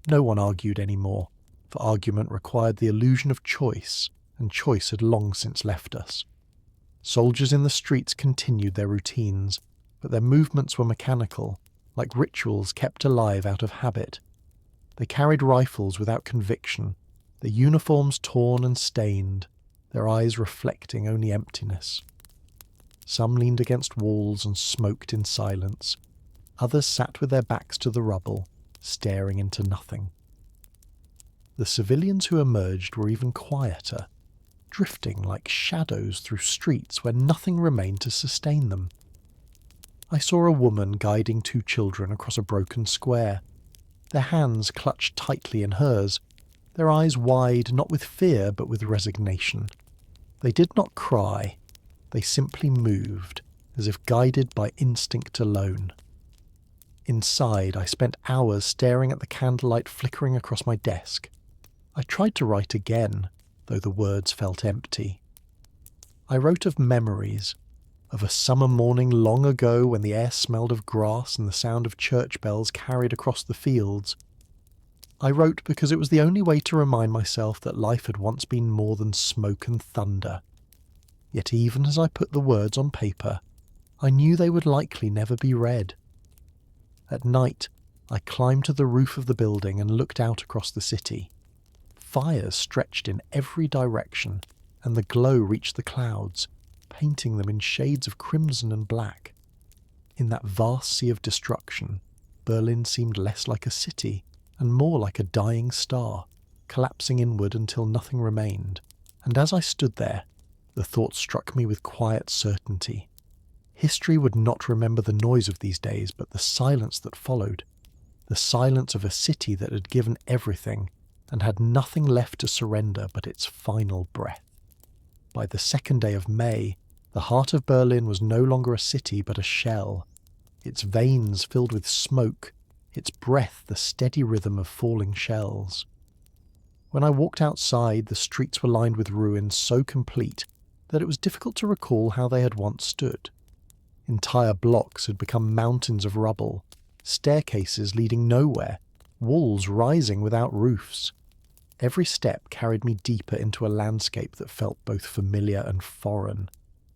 Speaker 1: No one argued anymore, for argument required the illusion of choice, and choice had long since left us. Soldiers in the streets continued their routines, but their movements were mechanical, like rituals kept alive out of habit. They carried rifles without conviction, their uniforms torn and stained, their eyes reflecting only emptiness. Some leaned against walls and smoked in silence. Others sat with their backs to the rubble, staring into nothing. The civilians who emerged were even quieter, drifting like shadows through streets where nothing remained to sustain them. I saw a woman guiding two children across a broken square, their hands clutched tightly in hers, their eyes wide not with fear but with resignation. They did not cry, they simply moved, as if guided by instinct alone. Inside, I spent hours staring at the candlelight flickering across my desk. I tried to write again, though the words felt empty. I wrote of memories, of a summer morning long ago when the air smelled of grass and the sound of church bells carried across the fields. I wrote because it was the only way to remind myself that life had once been more than smoke and thunder. Yet even as I put the words on paper, I knew they would likely never be read. At night, I climbed to the roof of the building and looked out across the city. Fires stretched in every direction, and the glow reached the clouds, painting them in shades of crimson and black. In that vast sea of destruction, Berlin seemed less like a city and more like a dying star, collapsing inward until nothing remained. And as I stood there, the thought struck me with quiet certainty. History would not remember the noise of these days, but the silence that followed. The silence of a city that had given everything and had nothing left to surrender but its final breath. By the second day of May, the heart of Berlin was no longer a city but a shell, its veins filled with smoke, its breath the steady rhythm of falling shells. When I walked outside, the streets were lined with ruins so complete that it was difficult to recall how they had once stood. Entire blocks had become mountains of rubble, staircases leading nowhere, walls rising without roofs. Every step carried me deeper into a landscape that felt both familiar and foreign,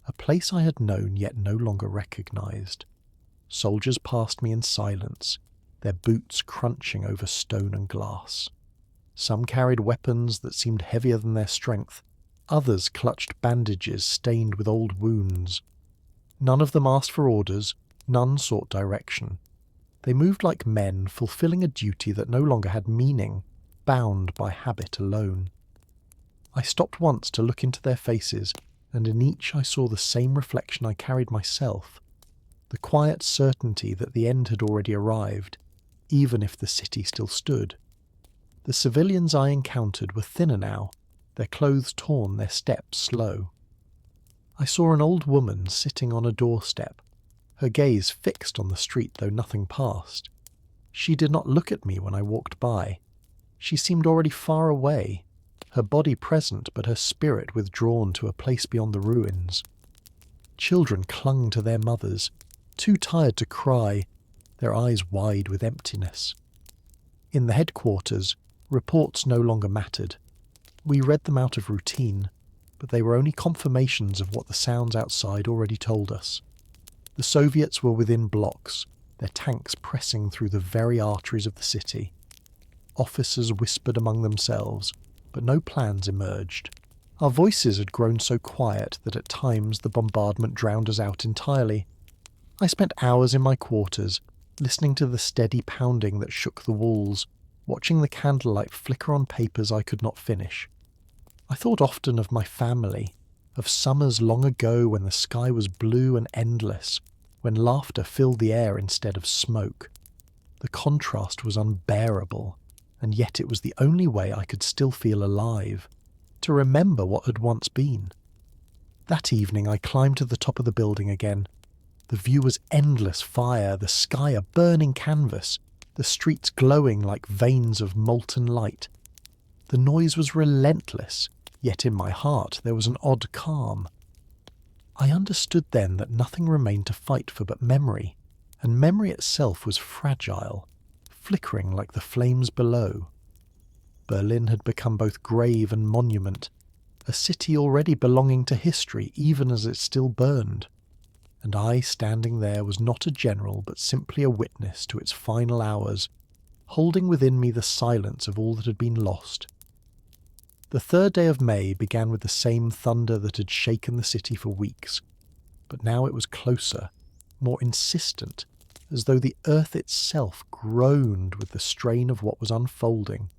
Speaker 1: a place I had known yet no longer recognized. Soldiers passed me in silence, their boots crunching over stone and glass. Some carried weapons that seemed heavier than their strength, others clutched bandages stained with old wounds. None of them asked for orders, none sought direction. They moved like men fulfilling a duty that no longer had meaning, bound by habit alone. I stopped once to look into their faces, and in each I saw the same reflection I carried myself, the quiet certainty that the end had already arrived, even if the city still stood. The civilians I encountered were thinner now, their clothes torn, their steps slow. I saw an old woman sitting on a doorstep, her gaze fixed on the street though nothing passed. She did not look at me when I walked by. She seemed already far away, her body present but her spirit withdrawn to a place beyond the ruins. Children clung to their mothers, too tired to cry, their eyes wide with emptiness. In the headquarters, reports no longer mattered. We read them out of routine, but they were only confirmations of what the sounds outside already told us. The Soviets were within blocks, their tanks pressing through the very arteries of the city. Officers whispered among themselves, but no plans emerged. Our voices had grown so quiet that at times the bombardment drowned us out entirely. I spent hours in my quarters, listening to the steady pounding that shook the walls, watching the candlelight flicker on papers I could not finish. I thought often of my family, of summers long ago when the sky was blue and endless, when laughter filled the air instead of smoke. The contrast was unbearable, and yet it was the only way I could still feel alive, to remember what had once been. That evening I climbed to the top of the building again. The view was endless fire, the sky a burning canvas, the streets glowing like veins of molten light. The noise was relentless, yet in my heart there was an odd calm. I understood then that nothing remained to fight for but memory, and memory itself was fragile, flickering like the flames below. Berlin had become both grave and monument, a city already belonging to history even as it still burned. And I, standing there, was not a general but simply a witness to its final hours, holding within me the silence of all that had been lost. The 3rd day of May began with the same thunder that had shaken the city for weeks, but now it was closer, more insistent, as though the earth itself groaned with the strain of what was unfolding.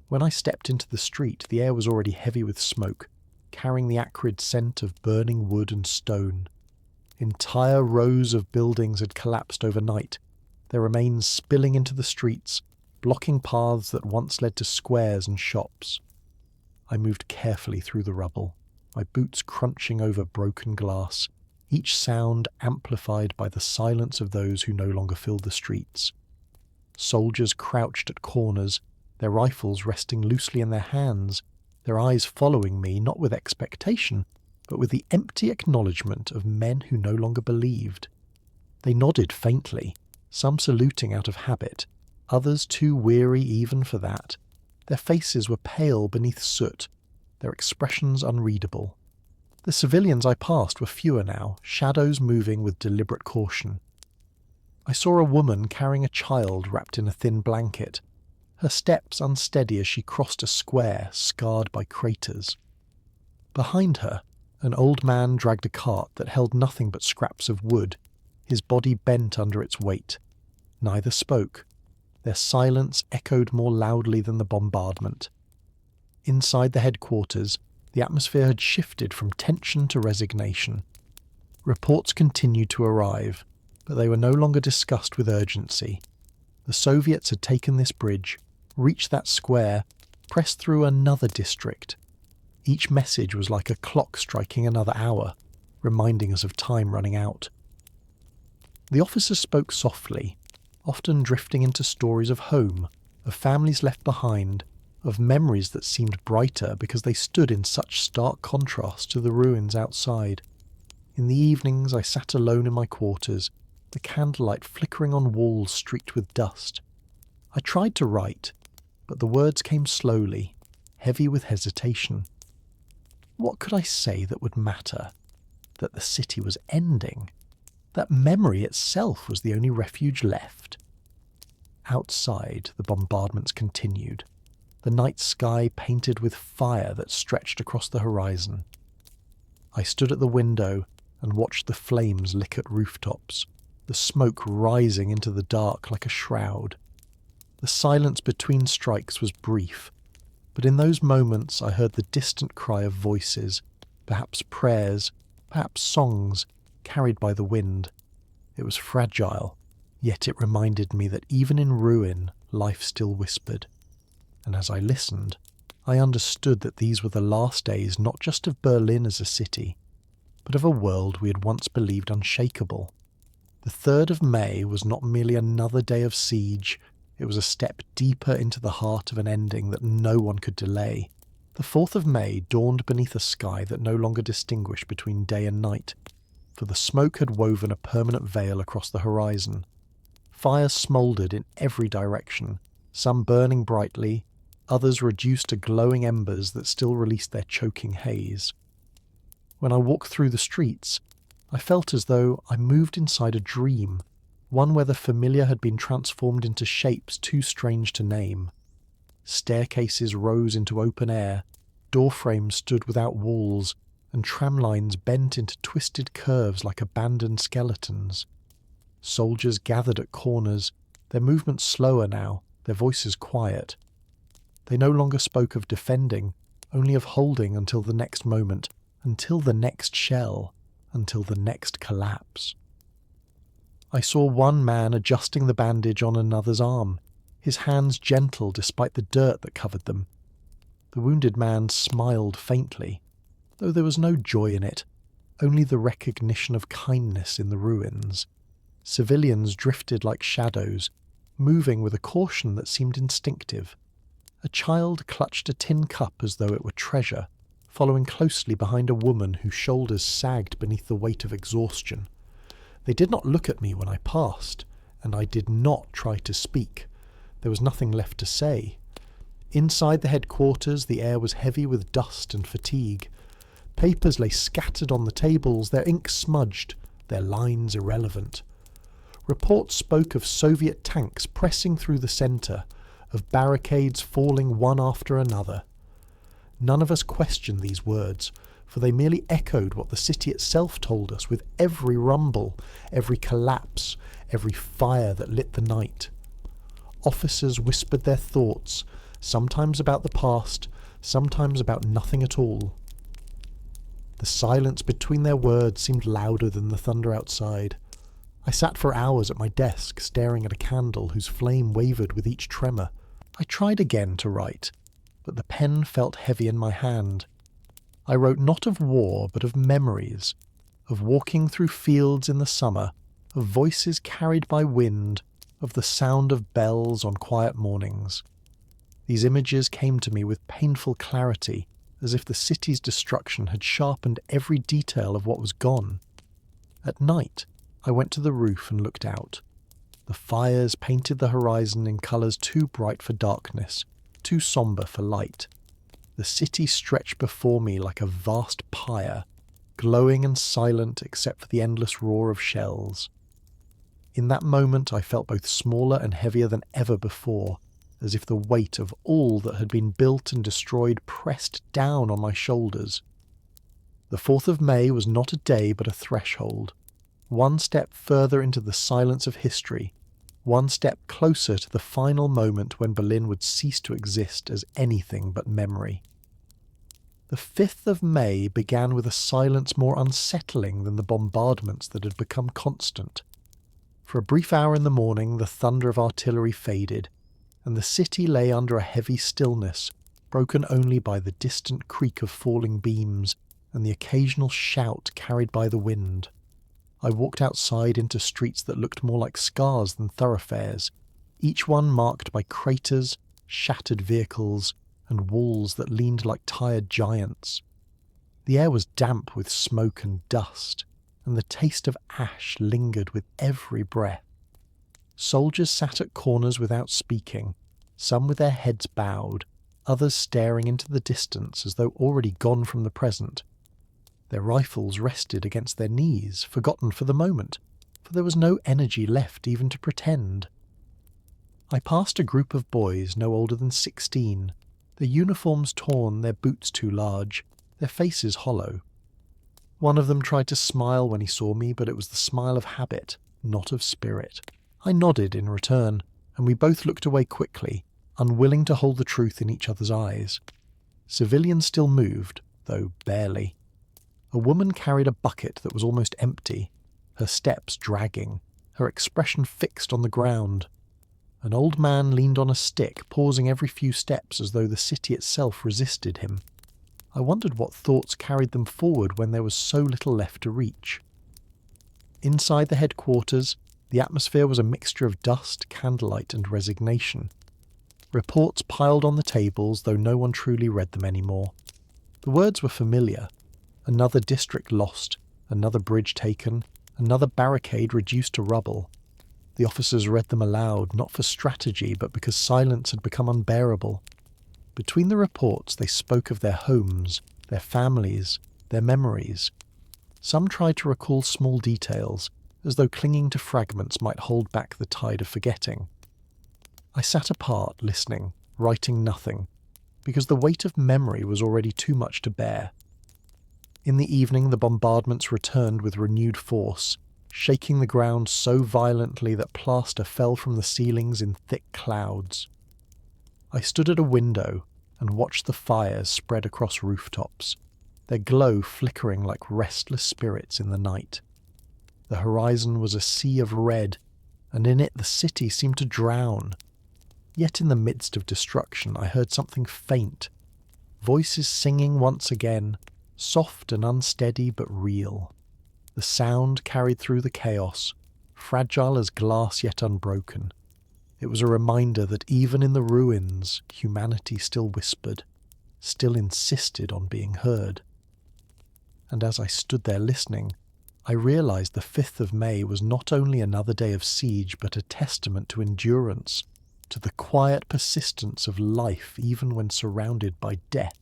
Speaker 1: When I stepped into the street, the air was already heavy with smoke, carrying the acrid scent of burning wood and stone. Entire rows of buildings had collapsed overnight, their remains spilling into the streets, blocking paths that once led to squares and shops. I moved carefully through the rubble, my boots crunching over broken glass, each sound amplified by the silence of those who no longer filled the streets. Soldiers crouched at corners, their rifles resting loosely in their hands, their eyes following me not with expectation, but with the empty acknowledgement of men who no longer believed. They nodded faintly, some saluting out of habit, others too weary even for that. Their faces were pale beneath soot, their expressions unreadable. The civilians I passed were fewer now, shadows moving with deliberate caution. I saw a woman carrying a child wrapped in a thin blanket, her steps unsteady as she crossed a square scarred by craters. Behind her, an old man dragged a cart that held nothing but scraps of wood, his body bent under its weight. Neither spoke. Their silence echoed more loudly than the bombardment. Inside the headquarters, the atmosphere had shifted from tension to resignation. Reports continued to arrive, but they were no longer discussed with urgency. The Soviets had taken this bridge, reached that square, pressed through another district. Each message was like a clock striking another hour, reminding us of time running out. The officer spoke softly, often drifting into stories of home, of families left behind, of memories that seemed brighter because they stood in such stark contrast to the ruins outside. In the evenings I sat alone in my quarters, the candlelight flickering on walls streaked with dust. I tried to write, but the words came slowly, heavy with hesitation. What could I say that would matter? That the city was ending? That memory itself was the only refuge left? Outside, the bombardments continued, the night sky painted with fire that stretched across the horizon. I stood at the window and watched the flames lick at rooftops, the smoke rising into the dark like a shroud. The silence between strikes was brief, but in those moments I heard the distant cry of voices, perhaps prayers, perhaps songs, carried by the wind. It was fragile, yet it reminded me that even in ruin, life still whispered. And as I listened, I understood that these were the last days not just of Berlin as a city, but of a world we had once believed unshakable. The 3rd of May was not merely another day of siege, it was a step deeper into the heart of an ending that no one could delay. The 4th of May dawned beneath a sky that no longer distinguished between day and night, for the smoke had woven a permanent veil across the horizon. Fires smouldered in every direction, some burning brightly, others reduced to glowing embers that still released their choking haze. When I walked through the streets, I felt as though I moved inside a dream, one where the familiar had been transformed into shapes too strange to name. Staircases rose into open air, doorframes stood without walls, and tramlines bent into twisted curves like abandoned skeletons. Soldiers gathered at corners, their movements slower now, their voices quiet. They no longer spoke of defending, only of holding until the next moment, until the next shell, until the next collapse. I saw one man adjusting the bandage on another's arm, his hands gentle despite the dirt that covered them. The wounded man smiled faintly, though there was no joy in it, only the recognition of kindness in the ruins. Civilians drifted like shadows, moving with a caution that seemed instinctive. A child clutched a tin cup as though it were treasure, following closely behind a woman whose shoulders sagged beneath the weight of exhaustion. They did not look at me when I passed, and I did not try to speak. There was nothing left to say. Inside the headquarters, the air was heavy with dust and fatigue. Papers lay scattered on the tables, their ink smudged, their lines irrelevant. Reports spoke of Soviet tanks pressing through the centre, of barricades falling one after another. None of us questioned these words, for they merely echoed what the city itself told us with every rumble, every collapse, every fire that lit the night. Officers whispered their thoughts, sometimes about the past, sometimes about nothing at all. The silence between their words seemed louder than the thunder outside. I sat for hours at my desk, staring at a candle whose flame wavered with each tremor. I tried again to write, but the pen felt heavy in my hand. I wrote not of war, but of memories, of walking through fields in the summer, of voices carried by wind, of the sound of bells on quiet mornings. These images came to me with painful clarity, as if the city's destruction had sharpened every detail of what was gone. At night, I went to the roof and looked out. The fires painted the horizon in colours too bright for darkness, too sombre for light. The city stretched before me like a vast pyre, glowing and silent except for the endless roar of shells. In that moment I felt both smaller and heavier than ever before, as if the weight of all that had been built and destroyed pressed down on my shoulders. The 4th of May was not a day but a threshold, one step further into the silence of history, one step closer to the final moment when Berlin would cease to exist as anything but memory. The 5th of May began with a silence more unsettling than the bombardments that had become constant. For a brief hour in the morning the thunder of artillery faded, and the city lay under a heavy stillness, broken only by the distant creak of falling beams and the occasional shout carried by the wind. I walked outside into streets that looked more like scars than thoroughfares, each one marked by craters, shattered vehicles, and walls that leaned like tired giants. The air was damp with smoke and dust, and the taste of ash lingered with every breath. Soldiers sat at corners without speaking, some with their heads bowed, others staring into the distance as though already gone from the present. Their rifles rested against their knees, forgotten for the moment, for there was no energy left even to pretend. I passed a group of boys no older than 16, their uniforms torn, their boots too large, their faces hollow. One of them tried to smile when he saw me, but it was the smile of habit, not of spirit. I nodded in return, and we both looked away quickly, unwilling to hold the truth in each other's eyes. Civilians still moved, though barely. A woman carried a bucket that was almost empty, her steps dragging, her expression fixed on the ground. An old man leaned on a stick, pausing every few steps as though the city itself resisted him. I wondered what thoughts carried them forward when there was so little left to reach. Inside the headquarters, the atmosphere was a mixture of dust, candlelight, and resignation. Reports piled on the tables, though no one truly read them anymore. The words were familiar. Another district lost, another bridge taken, another barricade reduced to rubble. The officers read them aloud, not for strategy, but because silence had become unbearable. Between the reports they spoke of their homes, their families, their memories. Some tried to recall small details, as though clinging to fragments might hold back the tide of forgetting. I sat apart, listening, writing nothing, because the weight of memory was already too much to bear. In the evening the bombardments returned with renewed force, shaking the ground so violently that plaster fell from the ceilings in thick clouds. I stood at a window and watched the fires spread across rooftops, their glow flickering like restless spirits in the night. The horizon was a sea of red, and in it the city seemed to drown. Yet in the midst of destruction I heard something faint, voices singing once again, soft and unsteady but real. The sound carried through the chaos, fragile as glass yet unbroken. It was a reminder that even in the ruins, humanity still whispered, still insisted on being heard. And as I stood there listening, I realized the 5th of May was not only another day of siege but a testament to endurance, to the quiet persistence of life even when surrounded by death.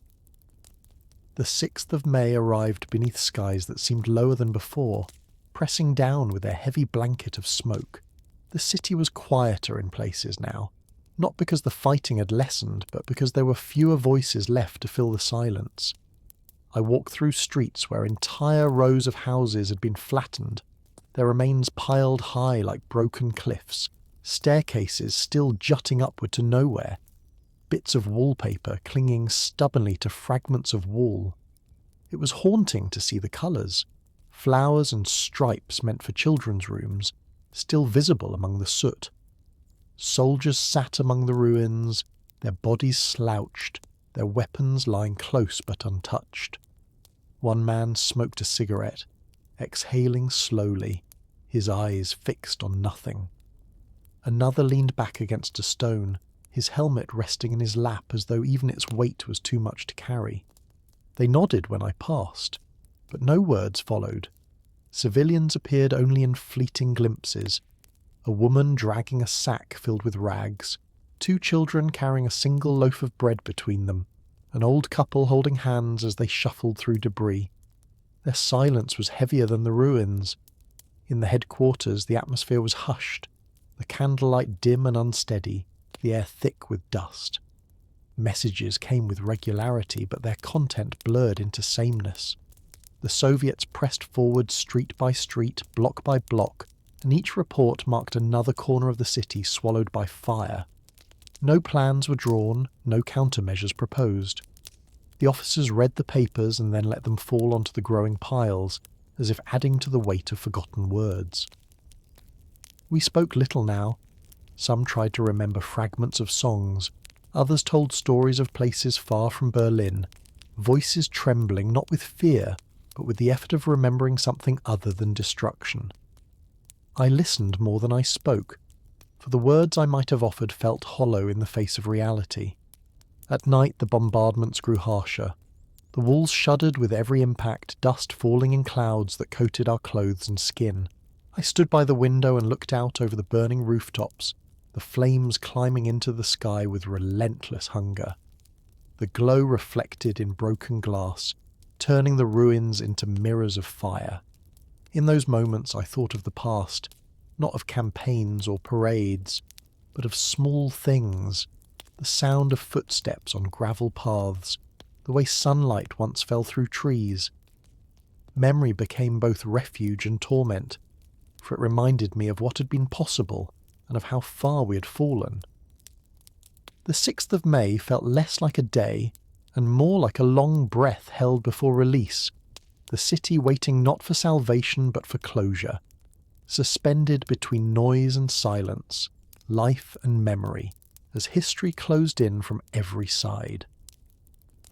Speaker 1: The 6th of May arrived beneath skies that seemed lower than before, pressing down with their heavy blanket of smoke. The city was quieter in places now, not because the fighting had lessened, but because there were fewer voices left to fill the silence. I walked through streets where entire rows of houses had been flattened, their remains piled high like broken cliffs, staircases still jutting upward to nowhere, bits of wallpaper clinging stubbornly to fragments of wall. It was haunting to see the colours, flowers and stripes meant for children's rooms, still visible among the soot. Soldiers sat among the ruins, their bodies slouched, their weapons lying close but untouched. One man smoked a cigarette, exhaling slowly, his eyes fixed on nothing. Another leaned back against a stone, his helmet resting in his lap as though even its weight was too much to carry. They nodded when I passed, but no words followed. Civilians appeared only in fleeting glimpses. A woman dragging a sack filled with rags, 2 children carrying a single loaf of bread between them, an old couple holding hands as they shuffled through debris. Their silence was heavier than the ruins. In the headquarters, the atmosphere was hushed, the candlelight dim and unsteady, the air thick with dust. Messages came with regularity, but their content blurred into sameness. The Soviets pressed forward street by street, block by block, and each report marked another corner of the city swallowed by fire. No plans were drawn, no countermeasures proposed. The officers read the papers and then let them fall onto the growing piles, as if adding to the weight of forgotten words. We spoke little now. Some tried to remember fragments of songs, others told stories of places far from Berlin, voices trembling not with fear, but with the effort of remembering something other than destruction. I listened more than I spoke, for the words I might have offered felt hollow in the face of reality. At night the bombardments grew harsher. The walls shuddered with every impact, dust falling in clouds that coated our clothes and skin. I stood by the window and looked out over the burning rooftops, the flames climbing into the sky with relentless hunger. The glow reflected in broken glass, turning the ruins into mirrors of fire. In those moments I thought of the past, not of campaigns or parades, but of small things, the sound of footsteps on gravel paths, the way sunlight once fell through trees. Memory became both refuge and torment, for it reminded me of what had been possible and of how far we had fallen. The 6th of May felt less like a day and more like a long breath held before release, the city waiting not for salvation but for closure, suspended between noise and silence, life and memory, as history closed in from every side.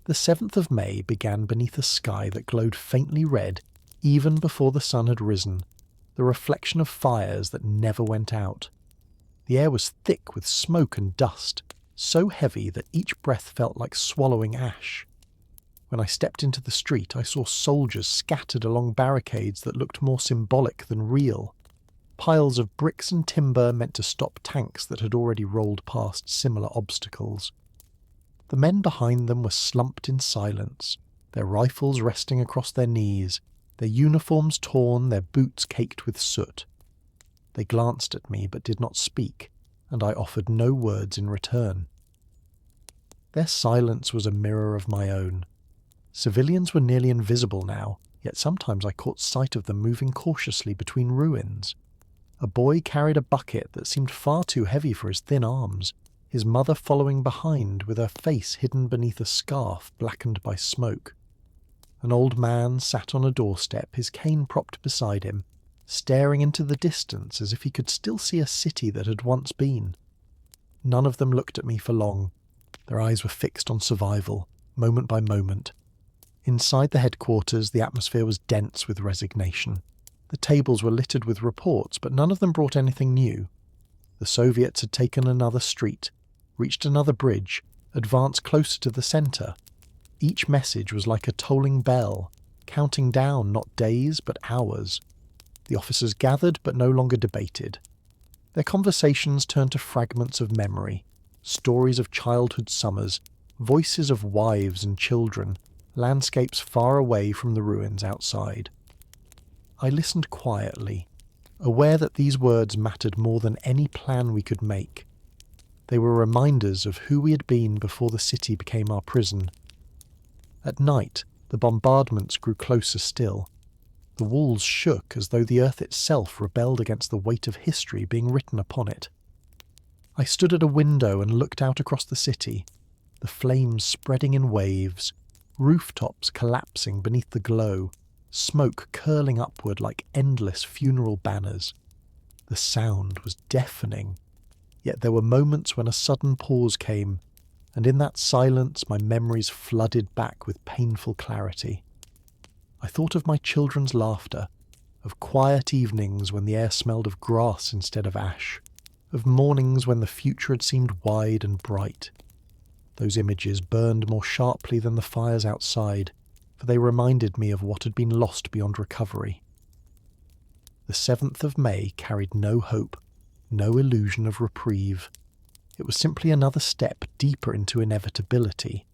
Speaker 1: The 7th of May began beneath a sky that glowed faintly red even before the sun had risen, the reflection of fires that never went out. The air was thick with smoke and dust, so heavy that each breath felt like swallowing ash. When I stepped into the street, I saw soldiers scattered along barricades that looked more symbolic than real, piles of bricks and timber meant to stop tanks that had already rolled past similar obstacles. The men behind them were slumped in silence, their rifles resting across their knees, their uniforms torn, their boots caked with soot. They glanced at me but did not speak, and I offered no words in return. Their silence was a mirror of my own. Civilians were nearly invisible now, yet sometimes I caught sight of them moving cautiously between ruins. A boy carried a bucket that seemed far too heavy for his thin arms, his mother following behind with her face hidden beneath a scarf blackened by smoke. An old man sat on a doorstep, his cane propped beside him, staring into the distance as if he could still see a city that had once been. None of them looked at me for long. Their eyes were fixed on survival, moment by moment. Inside the headquarters, the atmosphere was dense with resignation. The tables were littered with reports, but none of them brought anything new. The Soviets had taken another street, reached another bridge, advanced closer to the centre. Each message was like a tolling bell, counting down not days but hours. The officers gathered but no longer debated. Their conversations turned to fragments of memory, stories of childhood summers, voices of wives and children, landscapes far away from the ruins outside. I listened quietly, aware that these words mattered more than any plan we could make. They were reminders of who we had been before the city became our prison. At night, the bombardments grew closer still. The walls shook as though the earth itself rebelled against the weight of history being written upon it. I stood at a window and looked out across the city, the flames spreading in waves, rooftops collapsing beneath the glow, smoke curling upward like endless funeral banners. The sound was deafening, yet there were moments when a sudden pause came, and in that silence my memories flooded back with painful clarity. I thought of my children's laughter, of quiet evenings when the air smelled of grass instead of ash, of mornings when the future had seemed wide and bright. Those images burned more sharply than the fires outside, for they reminded me of what had been lost beyond recovery. The 7th of May carried no hope, no illusion of reprieve. It was simply another step deeper into inevitability,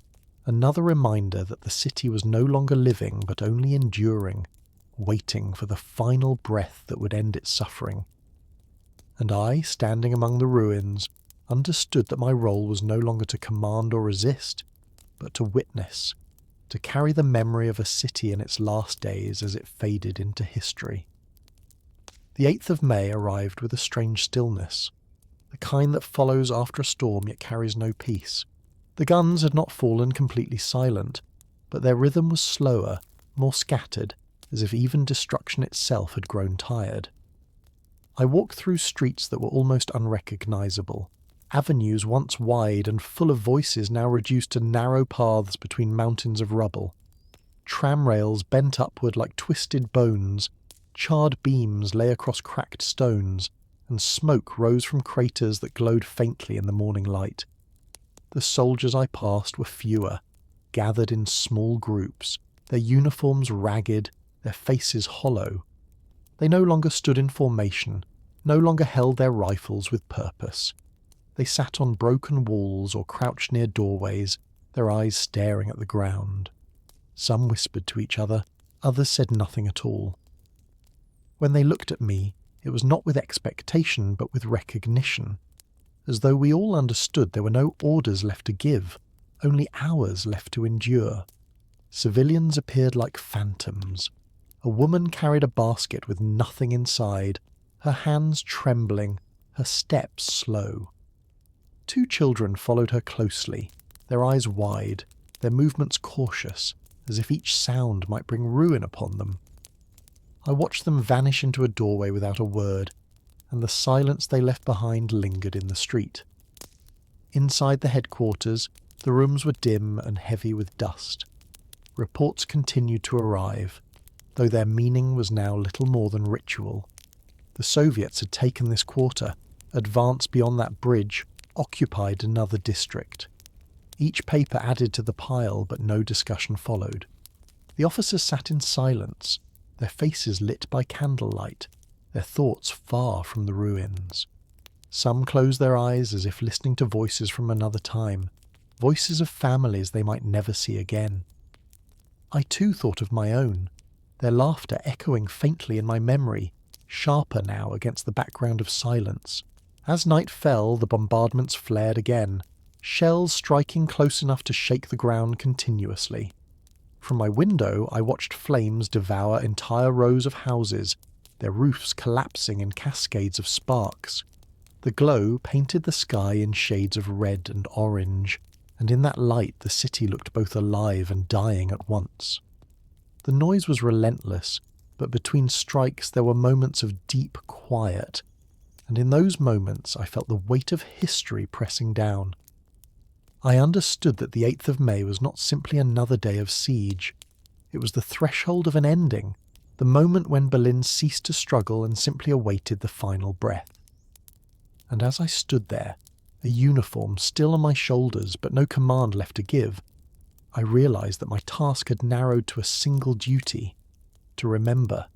Speaker 1: another reminder that the city was no longer living but only enduring, waiting for the final breath that would end its suffering. And I, standing among the ruins, understood that my role was no longer to command or resist, but to witness, to carry the memory of a city in its last days as it faded into history. The 8th of May arrived with a strange stillness, the kind that follows after a storm yet carries no peace. The guns had not fallen completely silent, but their rhythm was slower, more scattered, as if even destruction itself had grown tired. I walked through streets that were almost unrecognisable, avenues once wide and full of voices now reduced to narrow paths between mountains of rubble. Tram rails bent upward like twisted bones, charred beams lay across cracked stones, and smoke rose from craters that glowed faintly in the morning light. The soldiers I passed were fewer, gathered in small groups, their uniforms ragged, their faces hollow. They no longer stood in formation, no longer held their rifles with purpose. They sat on broken walls or crouched near doorways, their eyes staring at the ground. Some whispered to each other, others said nothing at all. When they looked at me, it was not with expectation but with recognition, as though we all understood there were no orders left to give, only hours left to endure. Civilians appeared like phantoms. A woman carried a basket with nothing inside, her hands trembling, her steps slow. 2 children followed her closely, their eyes wide, their movements cautious, as if each sound might bring ruin upon them. I watched them vanish into a doorway without a word, and the silence they left behind lingered in the street. Inside the headquarters, the rooms were dim and heavy with dust. Reports continued to arrive, though their meaning was now little more than ritual. The Soviets had taken this quarter, advanced beyond that bridge, occupied another district. Each paper added to the pile, but no discussion followed. The officers sat in silence, their faces lit by candlelight, their thoughts far from the ruins. Some closed their eyes as if listening to voices from another time, voices of families they might never see again. I too thought of my own, their laughter echoing faintly in my memory, sharper now against the background of silence. As night fell, the bombardments flared again, shells striking close enough to shake the ground continuously. From my window, I watched flames devour entire rows of houses, their roofs collapsing in cascades of sparks. The glow painted the sky in shades of red and orange, and in that light the city looked both alive and dying at once. The noise was relentless, but between strikes there were moments of deep quiet, and in those moments I felt the weight of history pressing down. I understood that the 8th of May was not simply another day of siege. It was the threshold of an ending, the moment when Berlin ceased to struggle and simply awaited the final breath. And as I stood there, a uniform still on my shoulders but no command left to give, I realized that my task had narrowed to a single duty: to remember,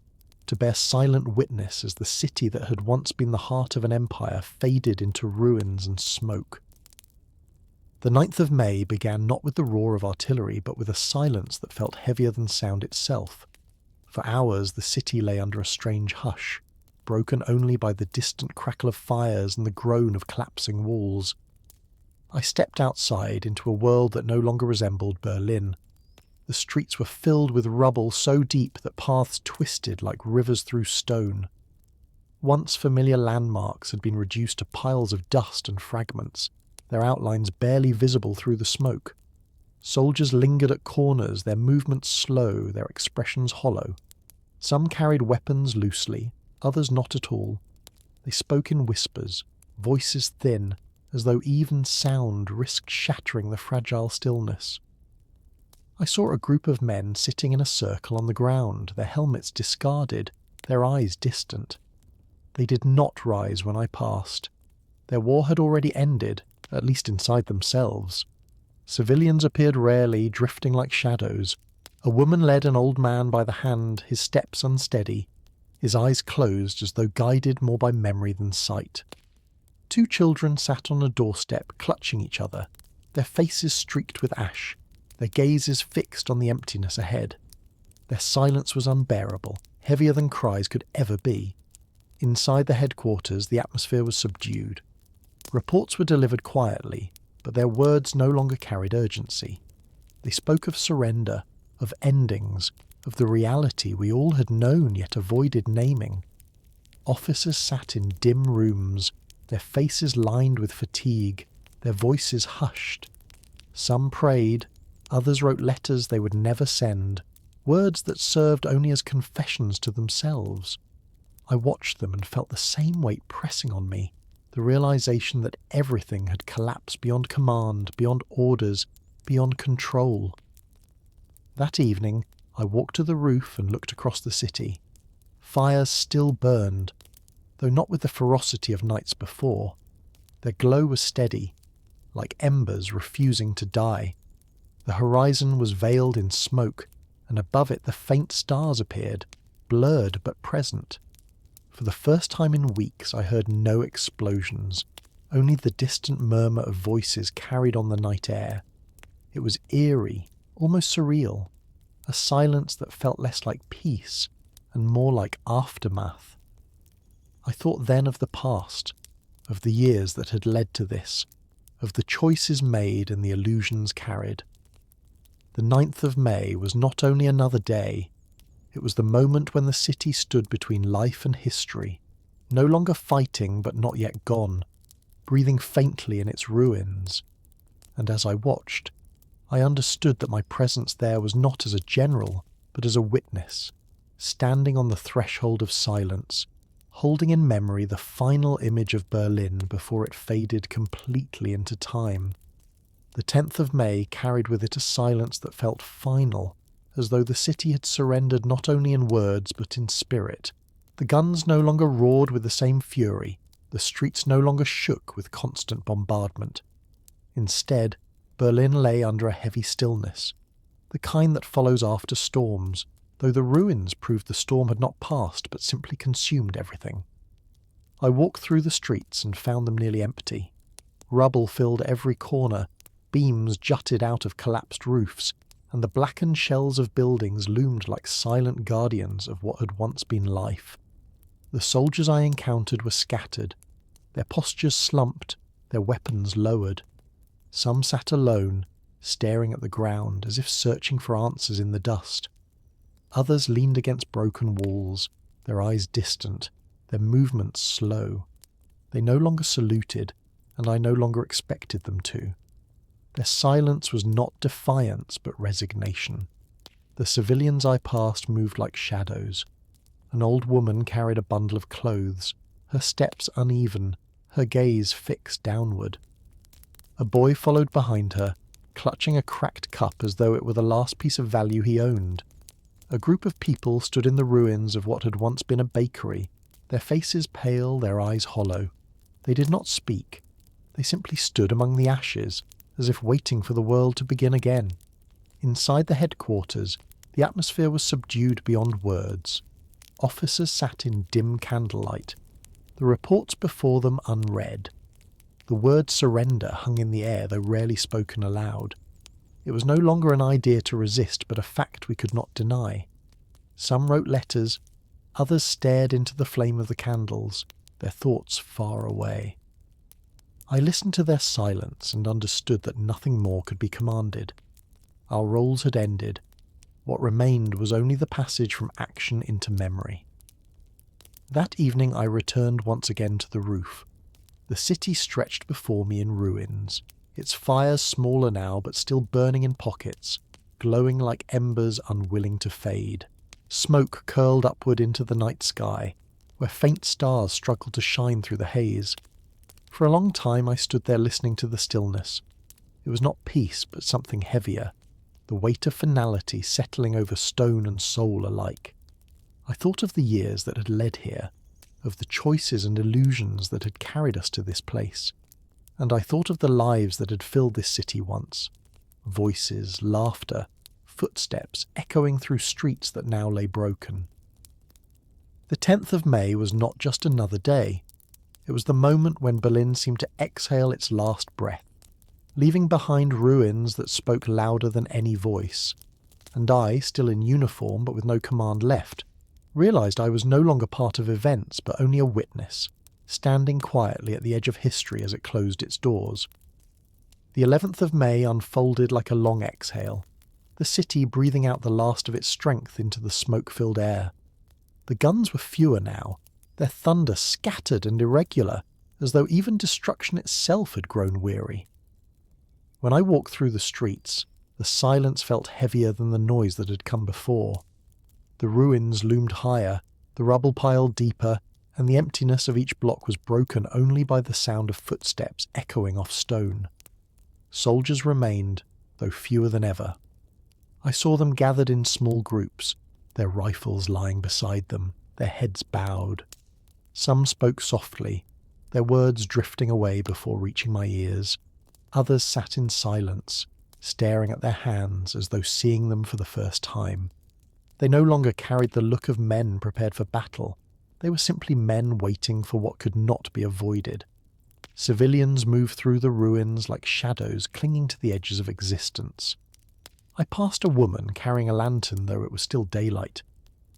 Speaker 1: to bear silent witness as the city that had once been the heart of an empire faded into ruins and smoke. The 9th of May began not with the roar of artillery, but with a silence that felt heavier than sound itself. For hours the city lay under a strange hush, broken only by the distant crackle of fires and the groan of collapsing walls. I stepped outside into a world that no longer resembled Berlin. The streets were filled with rubble so deep that paths twisted like rivers through stone. Once familiar landmarks had been reduced to piles of dust and fragments, their outlines barely visible through the smoke. Soldiers lingered at corners, their movements slow, their expressions hollow. Some carried weapons loosely, others not at all. They spoke in whispers, voices thin, as though even sound risked shattering the fragile stillness. I saw a group of men sitting in a circle on the ground, their helmets discarded, their eyes distant. They did not rise when I passed. Their war had already ended, at least inside themselves. Civilians appeared rarely, drifting like shadows. A woman led an old man by the hand, his steps unsteady, his eyes closed as though guided more by memory than sight. 2 children sat on a doorstep, clutching each other, their faces streaked with ash, their gazes fixed on the emptiness ahead. Their silence was unbearable, heavier than cries could ever be. Inside the headquarters, the atmosphere was subdued. Reports were delivered quietly, but their words no longer carried urgency. They spoke of surrender, of endings, of the reality we all had known yet avoided naming. Officers sat in dim rooms, their faces lined with fatigue, their voices hushed. Some prayed, others wrote letters they would never send, words that served only as confessions to themselves. I watched them and felt the same weight pressing on me, the realization that everything had collapsed beyond command, beyond orders, beyond control. That evening, I walked to the roof and looked across the city. Fires still burned, though not with the ferocity of nights before. Their glow was steady, like embers refusing to die. The horizon was veiled in smoke, and above it the faint stars appeared, blurred but present. For the first time in weeks I heard no explosions, only the distant murmur of voices carried on the night air. It was eerie, almost surreal, a silence that felt less like peace and more like aftermath. I thought then of the past, of the years that had led to this, of the choices made and the illusions carried. The 9th of May was not only another day, it was the moment when the city stood between life and history, no longer fighting but not yet gone, breathing faintly in its ruins. And as I watched, I understood that my presence there was not as a general, but as a witness, standing on the threshold of silence, holding in memory the final image of Berlin before it faded completely into time. The 10th of May carried with it a silence that felt final, as though the city had surrendered not only in words but in spirit. The guns no longer roared with the same fury, the streets no longer shook with constant bombardment. Instead, Berlin lay under a heavy stillness, the kind that follows after storms, though the ruins proved the storm had not passed but simply consumed everything. I walked through the streets and found them nearly empty. Rubble filled every corner, beams jutted out of collapsed roofs, and the blackened shells of buildings loomed like silent guardians of what had once been life. The soldiers I encountered were scattered, their postures slumped, their weapons lowered. Some sat alone, staring at the ground as if searching for answers in the dust. Others leaned against broken walls, their eyes distant, their movements slow. They no longer saluted, and I no longer expected them to. Their silence was not defiance but resignation. The civilians I passed moved like shadows. An old woman carried a bundle of clothes, her steps uneven, her gaze fixed downward. A boy followed behind her, clutching a cracked cup as though it were the last piece of value he owned. A group of people stood in the ruins of what had once been a bakery, their faces pale, their eyes hollow. They did not speak. They simply stood among the ashes, as if waiting for the world to begin again. Inside the headquarters, the atmosphere was subdued beyond words. Officers sat in dim candlelight, the reports before them unread. The word surrender hung in the air, though rarely spoken aloud. It was no longer an idea to resist, but a fact we could not deny. Some wrote letters, others stared into the flame of the candles, their thoughts far away. I listened to their silence and understood that nothing more could be commanded. Our roles had ended. What remained was only the passage from action into memory. That evening I returned once again to the roof. The city stretched before me in ruins, its fires smaller now but still burning in pockets, glowing like embers unwilling to fade. Smoke curled upward into the night sky, where faint stars struggled to shine through the haze. For a long time I stood there listening to the stillness. It was not peace, but something heavier, the weight of finality settling over stone and soul alike. I thought of the years that had led here, of the choices and illusions that had carried us to this place, and I thought of the lives that had filled this city once. Voices, laughter, footsteps echoing through streets that now lay broken. The 10th of May was not just another day. It was the moment when Berlin seemed to exhale its last breath, leaving behind ruins that spoke louder than any voice. And I, still in uniform but with no command left, realised I was no longer part of events but only a witness, standing quietly at the edge of history as it closed its doors. The 11th of May unfolded like a long exhale, the city breathing out the last of its strength into the smoke-filled air. The guns were fewer now, their thunder scattered and irregular, as though even destruction itself had grown weary. When I walked through the streets, the silence felt heavier than the noise that had come before. The ruins loomed higher, the rubble piled deeper, and the emptiness of each block was broken only by the sound of footsteps echoing off stone. Soldiers remained, though fewer than ever. I saw them gathered in small groups, their rifles lying beside them, their heads bowed. Some spoke softly, their words drifting away before reaching my ears. Others sat in silence, staring at their hands as though seeing them for the first time. They no longer carried the look of men prepared for battle. They were simply men waiting for what could not be avoided. Civilians moved through the ruins like shadows clinging to the edges of existence. I passed a woman carrying a lantern, though it was still daylight,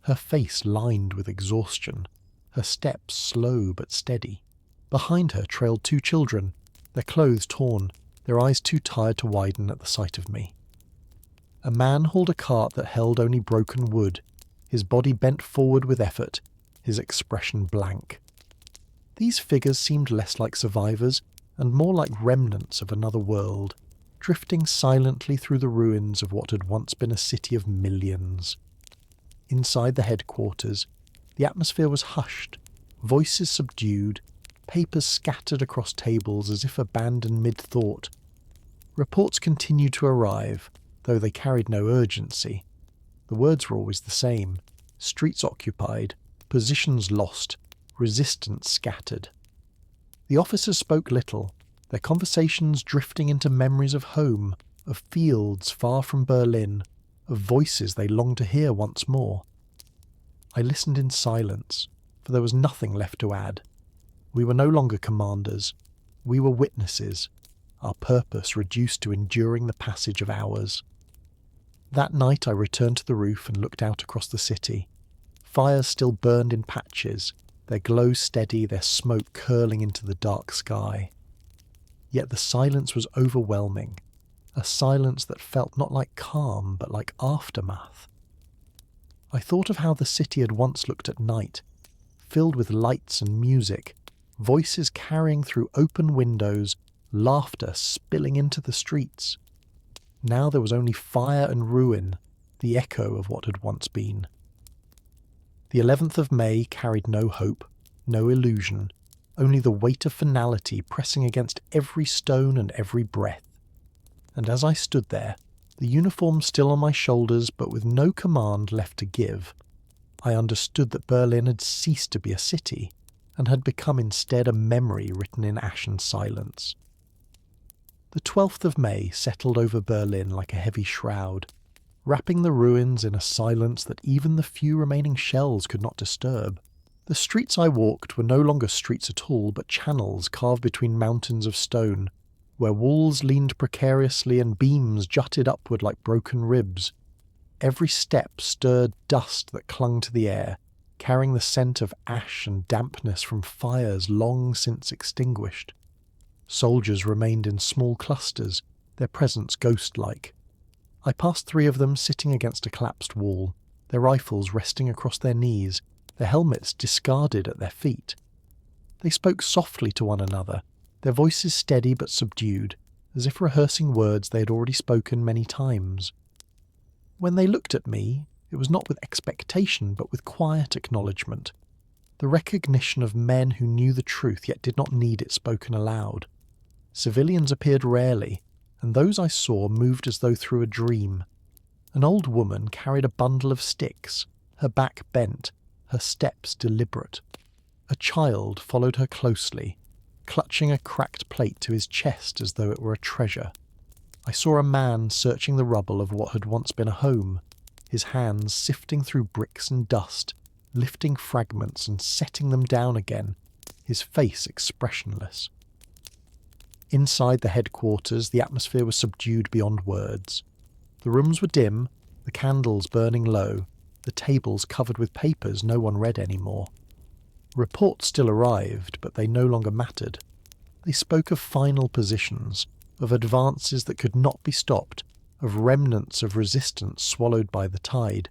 Speaker 1: her face lined with exhaustion, her steps slow but steady. Behind her trailed two children, their clothes torn, their eyes too tired to widen at the sight of me. A man hauled a cart that held only broken wood, his body bent forward with effort, his expression blank. These figures seemed less like survivors and more like remnants of another world, drifting silently through the ruins of what had once been a city of millions. Inside the headquarters, the atmosphere was hushed, voices subdued, papers scattered across tables as if abandoned mid-thought. Reports continued to arrive, though they carried no urgency. The words were always the same: streets occupied, positions lost, resistance scattered. The officers spoke little, their conversations drifting into memories of home, of fields far from Berlin, of voices they longed to hear once more. I listened in silence, for there was nothing left to add. We were no longer commanders. We were witnesses, our purpose reduced to enduring the passage of hours. That night I returned to the roof and looked out across the city. Fires still burned in patches, their glow steady, their smoke curling into the dark sky. Yet the silence was overwhelming, a silence that felt not like calm but like aftermath. I thought of how the city had once looked at night, filled with lights and music, voices carrying through open windows, laughter spilling into the streets. Now there was only fire and ruin, the echo of what had once been. The 11th of May carried no hope, no illusion, only the weight of finality pressing against every stone and every breath. And as I stood there, the uniform still on my shoulders but with no command left to give, I understood that Berlin had ceased to be a city and had become instead a memory written in ashen silence. The 12th of May settled over Berlin like a heavy shroud, wrapping the ruins in a silence that even the few remaining shells could not disturb. The streets I walked were no longer streets at all, but channels carved between mountains of stone, where walls leaned precariously and beams jutted upward like broken ribs. Every step stirred dust that clung to the air, carrying the scent of ash and dampness from fires long since extinguished. Soldiers remained in small clusters, their presence ghost-like. I passed 3 of them sitting against a collapsed wall, their rifles resting across their knees, their helmets discarded at their feet. They spoke softly to one another, their voices steady but subdued, as if rehearsing words they had already spoken many times. When they looked at me, it was not with expectation but with quiet acknowledgement, the recognition of men who knew the truth yet did not need it spoken aloud. Civilians appeared rarely, and those I saw moved as though through a dream. An old woman carried a bundle of sticks, her back bent, her steps deliberate. A child followed her closely, clutching a cracked plate to his chest as though it were a treasure. I saw a man searching the rubble of what had once been a home, his hands sifting through bricks and dust, lifting fragments and setting them down again, his face expressionless. Inside the headquarters, the atmosphere was subdued beyond words. The rooms were dim, the candles burning low, the tables covered with papers no one read anymore. Reports still arrived, but they no longer mattered. They spoke of final positions, of advances that could not be stopped, of remnants of resistance swallowed by the tide.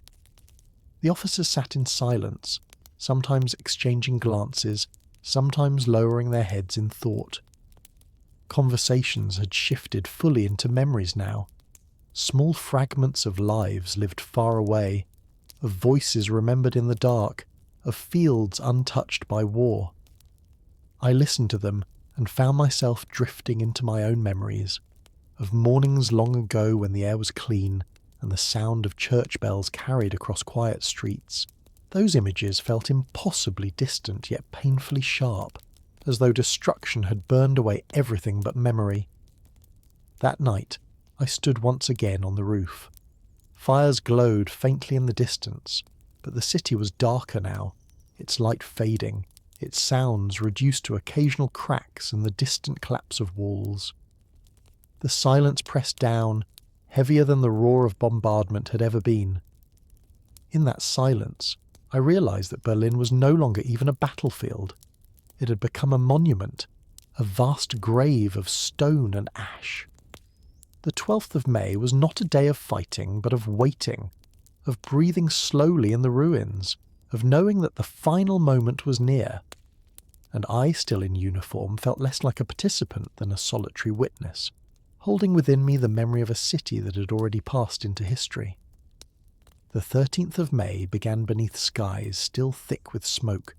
Speaker 1: The officers sat in silence, sometimes exchanging glances, sometimes lowering their heads in thought. Conversations had shifted fully into memories now. Small fragments of lives lived far away, of voices remembered in the dark, of fields untouched by war. I listened to them and found myself drifting into my own memories, of mornings long ago when the air was clean and the sound of church bells carried across quiet streets. Those images felt impossibly distant yet painfully sharp, as though destruction had burned away everything but memory. That night, I stood once again on the roof. Fires glowed faintly in the distance, but the city was darker now, its light fading, its sounds reduced to occasional cracks and the distant collapse of walls. The silence pressed down, heavier than the roar of bombardment had ever been. In that silence, I realized that Berlin was no longer even a battlefield. It had become a monument, a vast grave of stone and ash. The 12th of May was not a day of fighting, but of waiting, of breathing slowly in the ruins, of knowing that the final moment was near. And I, still in uniform, felt less like a participant than a solitary witness, holding within me the memory of a city that had already passed into history. The 13th of May began beneath skies still thick with smoke,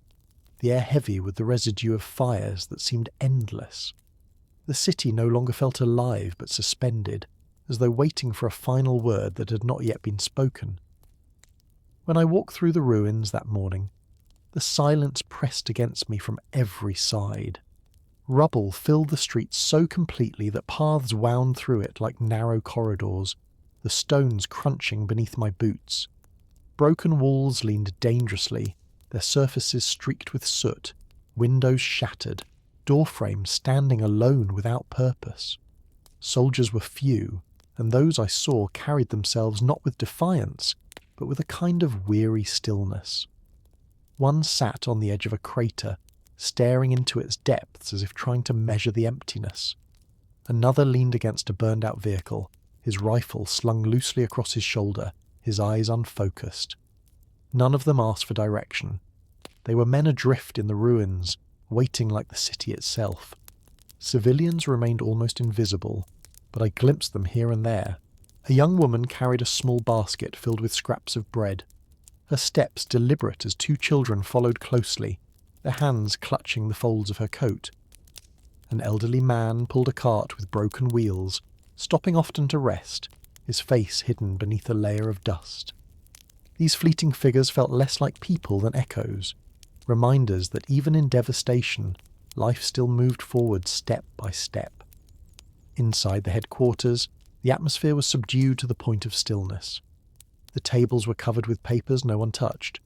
Speaker 1: the air heavy with the residue of fires that seemed endless. The city no longer felt alive but suspended, as though waiting for a final word that had not yet been spoken. When I walked through the ruins that morning, the silence pressed against me from every side. Rubble filled the streets so completely that paths wound through it like narrow corridors, the stones crunching beneath my boots. Broken walls leaned dangerously, their surfaces streaked with soot, windows shattered, doorframes standing alone without purpose. Soldiers were few, and those I saw carried themselves not with defiance, but with a kind of weary stillness. One sat on the edge of a crater, staring into its depths as if trying to measure the emptiness. Another leaned against a burned-out vehicle, his rifle slung loosely across his shoulder, his eyes unfocused. None of them asked for direction. They were men adrift in the ruins, waiting like the city itself. Civilians remained almost invisible, but I glimpsed them here and there. A young woman carried a small basket filled with scraps of bread, her steps deliberate as 2 children followed closely, their hands clutching the folds of her coat. An elderly man pulled a cart with broken wheels, stopping often to rest, his face hidden beneath a layer of dust. These fleeting figures felt less like people than echoes, reminders that even in devastation, life still moved forward step by step. Inside the headquarters, the atmosphere was subdued to the point of stillness. The tables were covered with papers no one touched.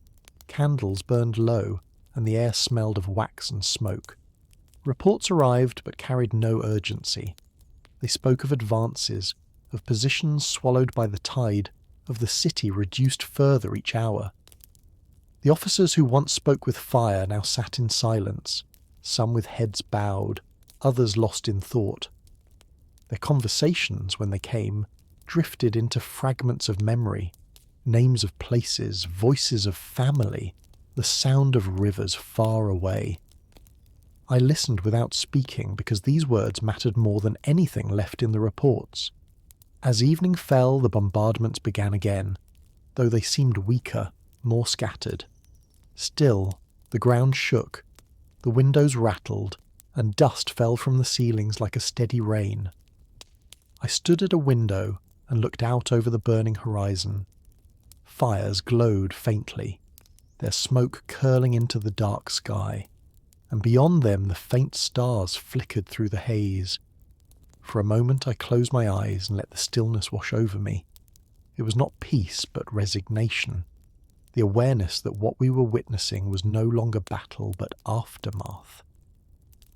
Speaker 1: Candles burned low, and the air smelled of wax and smoke. Reports arrived but carried no urgency. They spoke of advances, of positions swallowed by the tide, of the city reduced further each hour. The officers who once spoke with fire now sat in silence, some with heads bowed, others lost in thought. Their conversations, when they came, drifted into fragments of memory, names of places, voices of family, the sound of rivers far away. I listened without speaking because these words mattered more than anything left in the reports. As evening fell, the bombardments began again, though they seemed weaker, more scattered. Still, the ground shook, the windows rattled, and dust fell from the ceilings like a steady rain. I stood at a window and looked out over the burning horizon. Fires glowed faintly, their smoke curling into the dark sky, and beyond them the faint stars flickered through the haze. For a moment I closed my eyes and let the stillness wash over me. It was not peace but resignation, the awareness that what we were witnessing was no longer battle but aftermath.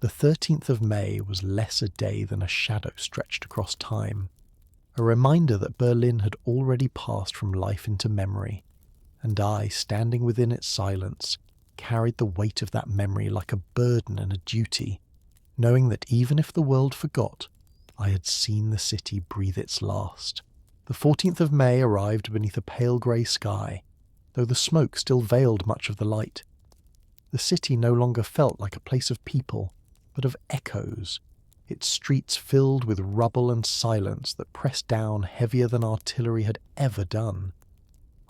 Speaker 1: The 13th of May was less a day than a shadow stretched across time, a reminder that Berlin had already passed from life into memory, and I, standing within its silence, carried the weight of that memory like a burden and a duty, knowing that even if the world forgot, I had seen the city breathe its last. The 14th of May arrived beneath a pale grey sky, though the smoke still veiled much of the light. The city no longer felt like a place of people, but of echoes, its streets filled with rubble and silence that pressed down heavier than artillery had ever done.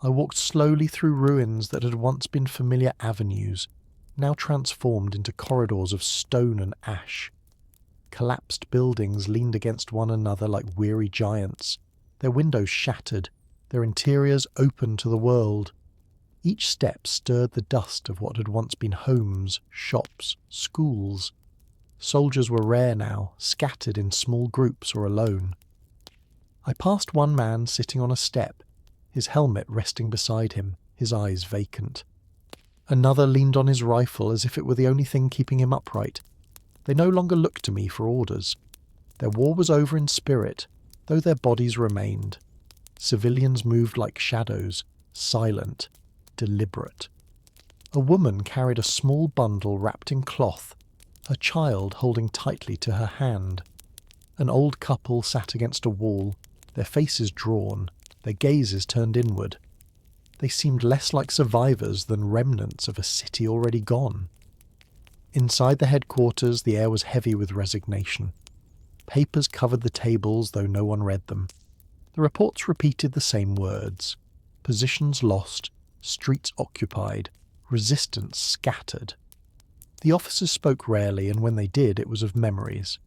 Speaker 1: I walked slowly through ruins that had once been familiar avenues, now transformed into corridors of stone and ash. Collapsed buildings leaned against one another like weary giants, their windows shattered, their interiors open to the world. Each step stirred the dust of what had once been homes, shops, schools. Soldiers were rare now, scattered in small groups or alone. I passed one man sitting on a step, his helmet resting beside him, his eyes vacant. Another leaned on his rifle as if it were the only thing keeping him upright. They no longer looked to me for orders. Their war was over in spirit, though their bodies remained. Civilians moved like shadows, silent, deliberate. A woman carried a small bundle wrapped in cloth, her child holding tightly to her hand. An old couple sat against a wall, their faces drawn, their gazes turned inward. They seemed less like survivors than remnants of a city already gone. Inside the headquarters, the air was heavy with resignation. Papers covered the tables, though no one read them. The reports repeated the same words. Positions lost, streets occupied, resistance scattered. The officers spoke rarely, and when they did, it was of memories.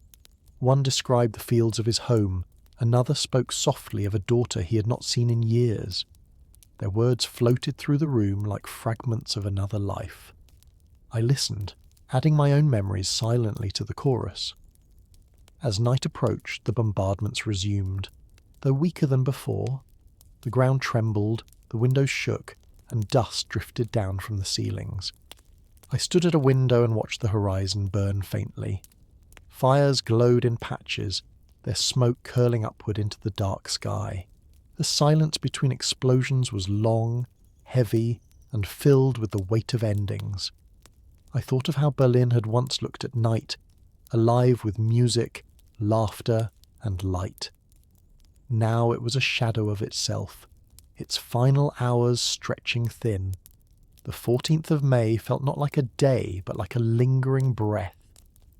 Speaker 1: One described the fields of his home, another spoke softly of a daughter he had not seen in years. Their words floated through the room like fragments of another life. I listened, adding my own memories silently to the chorus. As night approached, the bombardments resumed. Though weaker than before, the ground trembled, the windows shook, and dust drifted down from the ceilings. I stood at a window and watched the horizon burn faintly. Fires glowed in patches, their smoke curling upward into the dark sky. The silence between explosions was long, heavy, and filled with the weight of endings. I thought of how Berlin had once looked at night, alive with music, laughter, and light. Now it was a shadow of itself, its final hours stretching thin. The 14th of May felt not like a day, but like a lingering breath,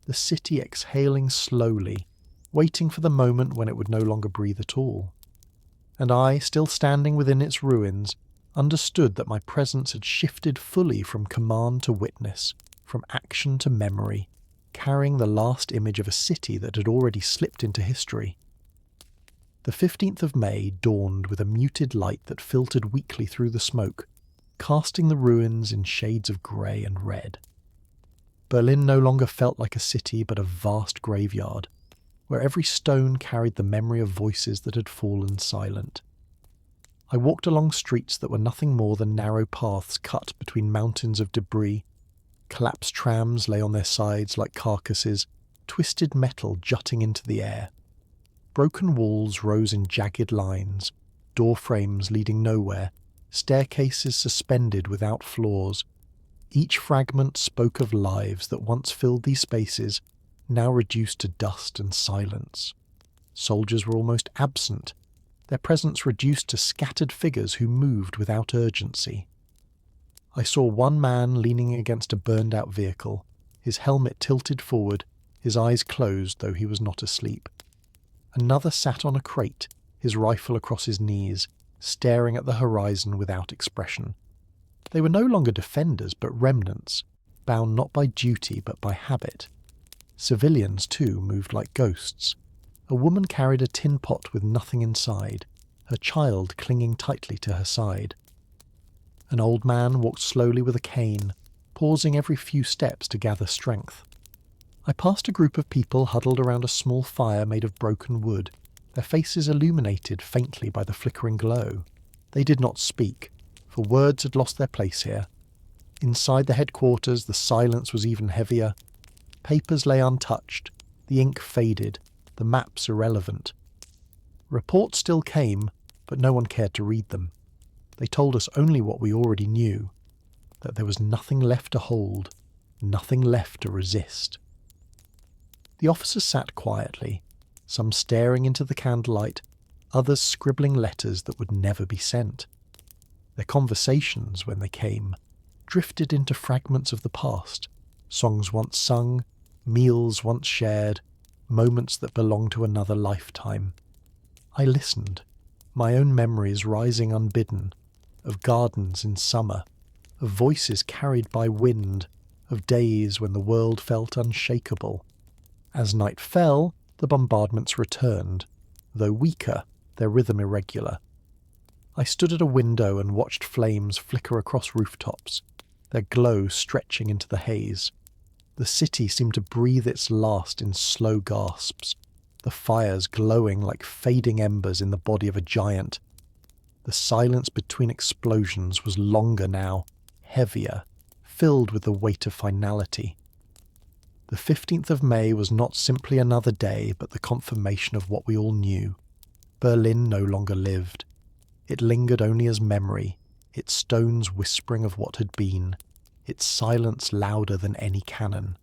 Speaker 1: the city exhaling slowly, waiting for the moment when it would no longer breathe at all. And I, still standing within its ruins, understood that my presence had shifted fully from command to witness, from action to memory, carrying the last image of a city that had already slipped into history. The 15th of May dawned with a muted light that filtered weakly through the smoke, casting the ruins in shades of grey and red. Berlin no longer felt like a city but a vast graveyard, where every stone carried the memory of voices that had fallen silent. I walked along streets that were nothing more than narrow paths cut between mountains of debris. Collapsed trams lay on their sides like carcasses, twisted metal jutting into the air. Broken walls rose in jagged lines, door frames leading nowhere, staircases suspended without floors. Each fragment spoke of lives that once filled these spaces, now reduced to dust and silence. Soldiers were almost absent, their presence reduced to scattered figures who moved without urgency. I saw one man leaning against a burned-out vehicle, his helmet tilted forward, his eyes closed though he was not asleep. Another sat on a crate, his rifle across his knees, staring at the horizon without expression. They were no longer defenders but remnants, bound not by duty but by habit. Civilians, too, moved like ghosts. A woman carried a tin pot with nothing inside, her child clinging tightly to her side. An old man walked slowly with a cane, pausing every few steps to gather strength. I passed a group of people huddled around a small fire made of broken wood, their faces illuminated faintly by the flickering glow. They did not speak, for words had lost their place here. Inside the headquarters, the silence was even heavier. Papers lay untouched, the ink faded, the maps irrelevant. Reports still came, but no one cared to read them. They told us only what we already knew, that there was nothing left to hold, nothing left to resist. The officers sat quietly, some staring into the candlelight, others scribbling letters that would never be sent. Their conversations, when they came, drifted into fragments of the past, songs once sung, meals once shared, moments that belonged to another lifetime. I listened, my own memories rising unbidden, of gardens in summer, of voices carried by wind, of days when the world felt unshakable. As night fell, the bombardments returned, though weaker, their rhythm irregular. I stood at a window and watched flames flicker across rooftops, their glow stretching into the haze. The city seemed to breathe its last in slow gasps, the fires glowing like fading embers in the body of a giant. The silence between explosions was longer now, heavier, filled with the weight of finality. The 15th of May was not simply another day, but the confirmation of what we all knew. Berlin no longer lived. It lingered only as memory, its stones whispering of what had been, its silence louder than any cannon.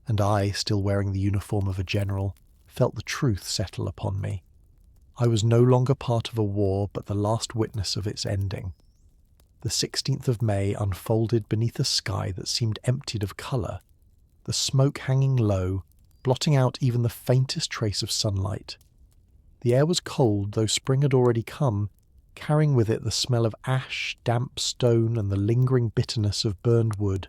Speaker 1: And I, still wearing the uniform of a general, felt the truth settle upon me. I was no longer part of a war, but the last witness of its ending. The 16th of May unfolded beneath a sky that seemed emptied of colour, the smoke hanging low, blotting out even the faintest trace of sunlight. The air was cold, though spring had already come, carrying with it the smell of ash, damp stone, and the lingering bitterness of burned wood.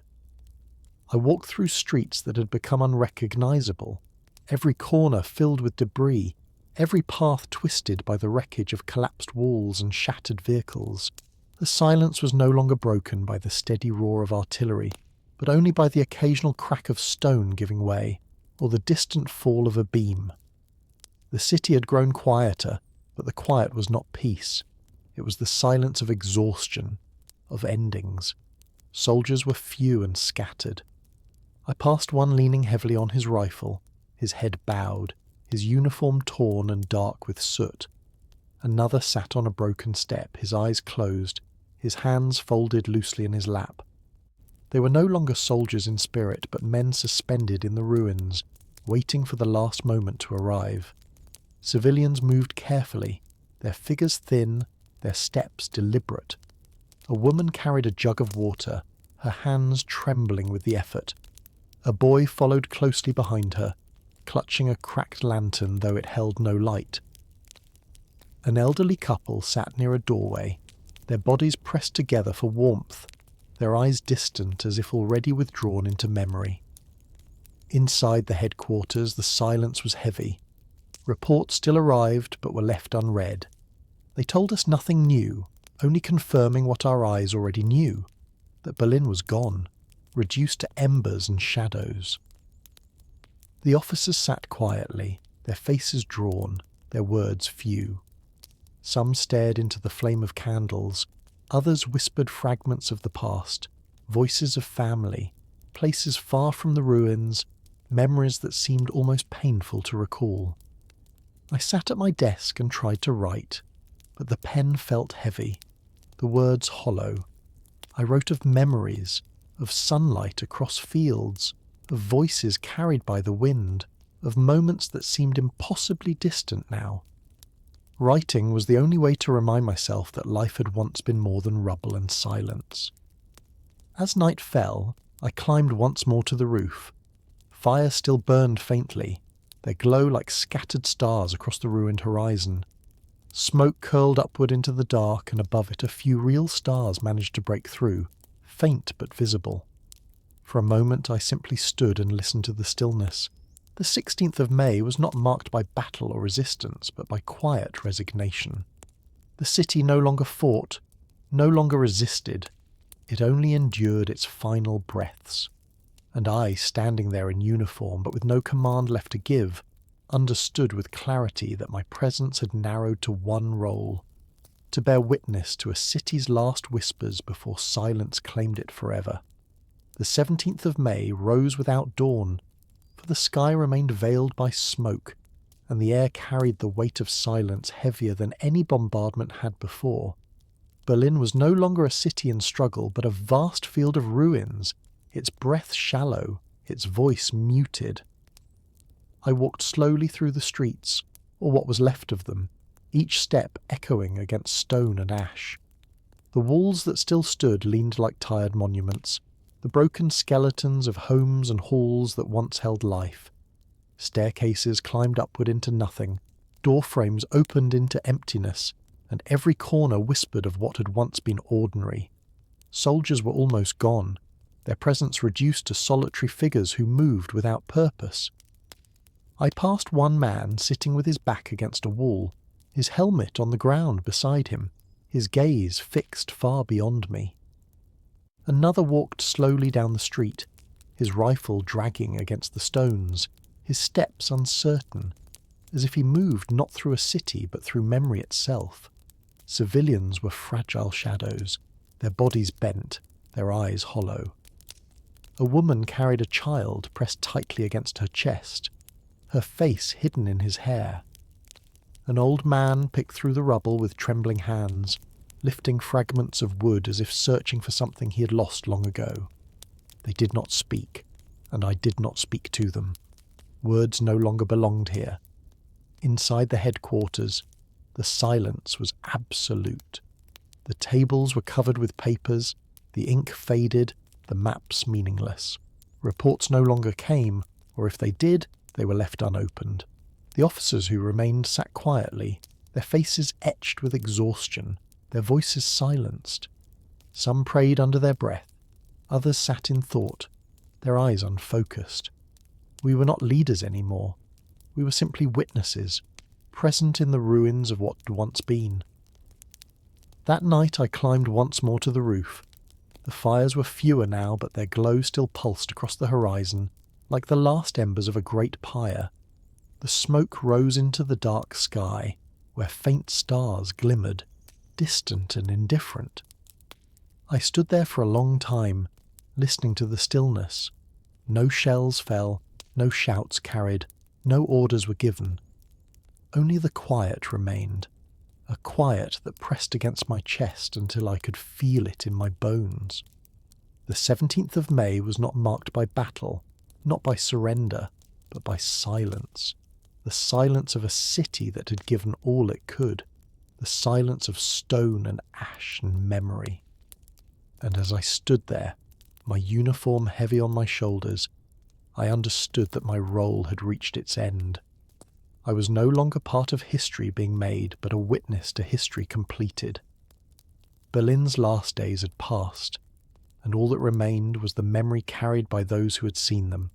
Speaker 1: I walked through streets that had become unrecognisable, every corner filled with debris, every path twisted by the wreckage of collapsed walls and shattered vehicles. The silence was no longer broken by the steady roar of artillery, but only by the occasional crack of stone giving way, or the distant fall of a beam. The city had grown quieter, but the quiet was not peace. It was the silence of exhaustion, of endings. Soldiers were few and scattered. I passed one leaning heavily on his rifle, his head bowed, his uniform torn and dark with soot. Another sat on a broken step, his eyes closed, his hands folded loosely in his lap. They were no longer soldiers in spirit, but men suspended in the ruins, waiting for the last moment to arrive. Civilians moved carefully, their figures thin, their steps deliberate. A woman carried a jug of water, her hands trembling with the effort. A boy followed closely behind her, clutching a cracked lantern though it held no light. An elderly couple sat near a doorway, their bodies pressed together for warmth, their eyes distant as if already withdrawn into memory. Inside the headquarters the silence was heavy. Reports still arrived but were left unread. They told us nothing new, only confirming what our eyes already knew, that Berlin was gone, reduced to embers and shadows. The officers sat quietly, their faces drawn, their words few. Some stared into the flame of candles, others whispered fragments of the past, voices of family, places far from the ruins, memories that seemed almost painful to recall. I sat at my desk and tried to write, but the pen felt heavy, the words hollow. I wrote of memories, of sunlight across fields, of voices carried by the wind, of moments that seemed impossibly distant now. Writing was the only way to remind myself that life had once been more than rubble and silence. As night fell, I climbed once more to the roof. Fires still burned faintly, their glow like scattered stars across the ruined horizon. Smoke curled upward into the dark, and above it a few real stars managed to break through, faint but visible. For a moment I simply stood and listened to the stillness. The 16th of May was not marked by battle or resistance, but by quiet resignation. The city no longer fought, no longer resisted. It only endured its final breaths. And I, standing there in uniform, but with no command left to give, understood with clarity that my presence had narrowed to one role: to bear witness to a city's last whispers before silence claimed it forever. The 17th of May rose without dawn, for the sky remained veiled by smoke, and the air carried the weight of silence heavier than any bombardment had before. Berlin was no longer a city in struggle, but a vast field of ruins, its breath shallow, its voice muted. I walked slowly through the streets, or what was left of them, each step echoing against stone and ash. The walls that still stood leaned like tired monuments, the broken skeletons of homes and halls that once held life. Staircases climbed upward into nothing, doorframes opened into emptiness, and every corner whispered of what had once been ordinary. Soldiers were almost gone, their presence reduced to solitary figures who moved without purpose. I passed one man sitting with his back against a wall, his helmet on the ground beside him, his gaze fixed far beyond me. Another walked slowly down the street, his rifle dragging against the stones, his steps uncertain, as if he moved not through a city but through memory itself. Civilians were fragile shadows, their bodies bent, their eyes hollow. A woman carried a child pressed tightly against her chest, her face hidden in his hair. An old man picked through the rubble with trembling hands, lifting fragments of wood as if searching for something he had lost long ago. They did not speak, and I did not speak to them. Words no longer belonged here. Inside the headquarters, the silence was absolute. The tables were covered with papers, the ink faded, the maps meaningless. Reports no longer came, or if they did, they were left unopened. The officers who remained sat quietly, their faces etched with exhaustion, their voices silenced. Some prayed under their breath, others sat in thought, their eyes unfocused. We were not leaders anymore. We were simply witnesses, present in the ruins of what had once been. That night I climbed once more to the roof. The fires were fewer now, but their glow still pulsed across the horizon, like the last embers of a great pyre. The smoke rose into the dark sky, where faint stars glimmered, distant and indifferent. I stood there for a long time, listening to the stillness. No shells fell, no shouts carried, no orders were given. Only the quiet remained, a quiet that pressed against my chest until I could feel it in my bones. The 17th of May was not marked by battle, not by surrender, but by silence. The silence of a city that had given all it could. The silence of stone and ash and memory. And as I stood there, my uniform heavy on my shoulders, I understood that my role had reached its end. I was no longer part of history being made, but a witness to history completed. Berlin's last days had passed, and all that remained was the memory carried by those who had seen them,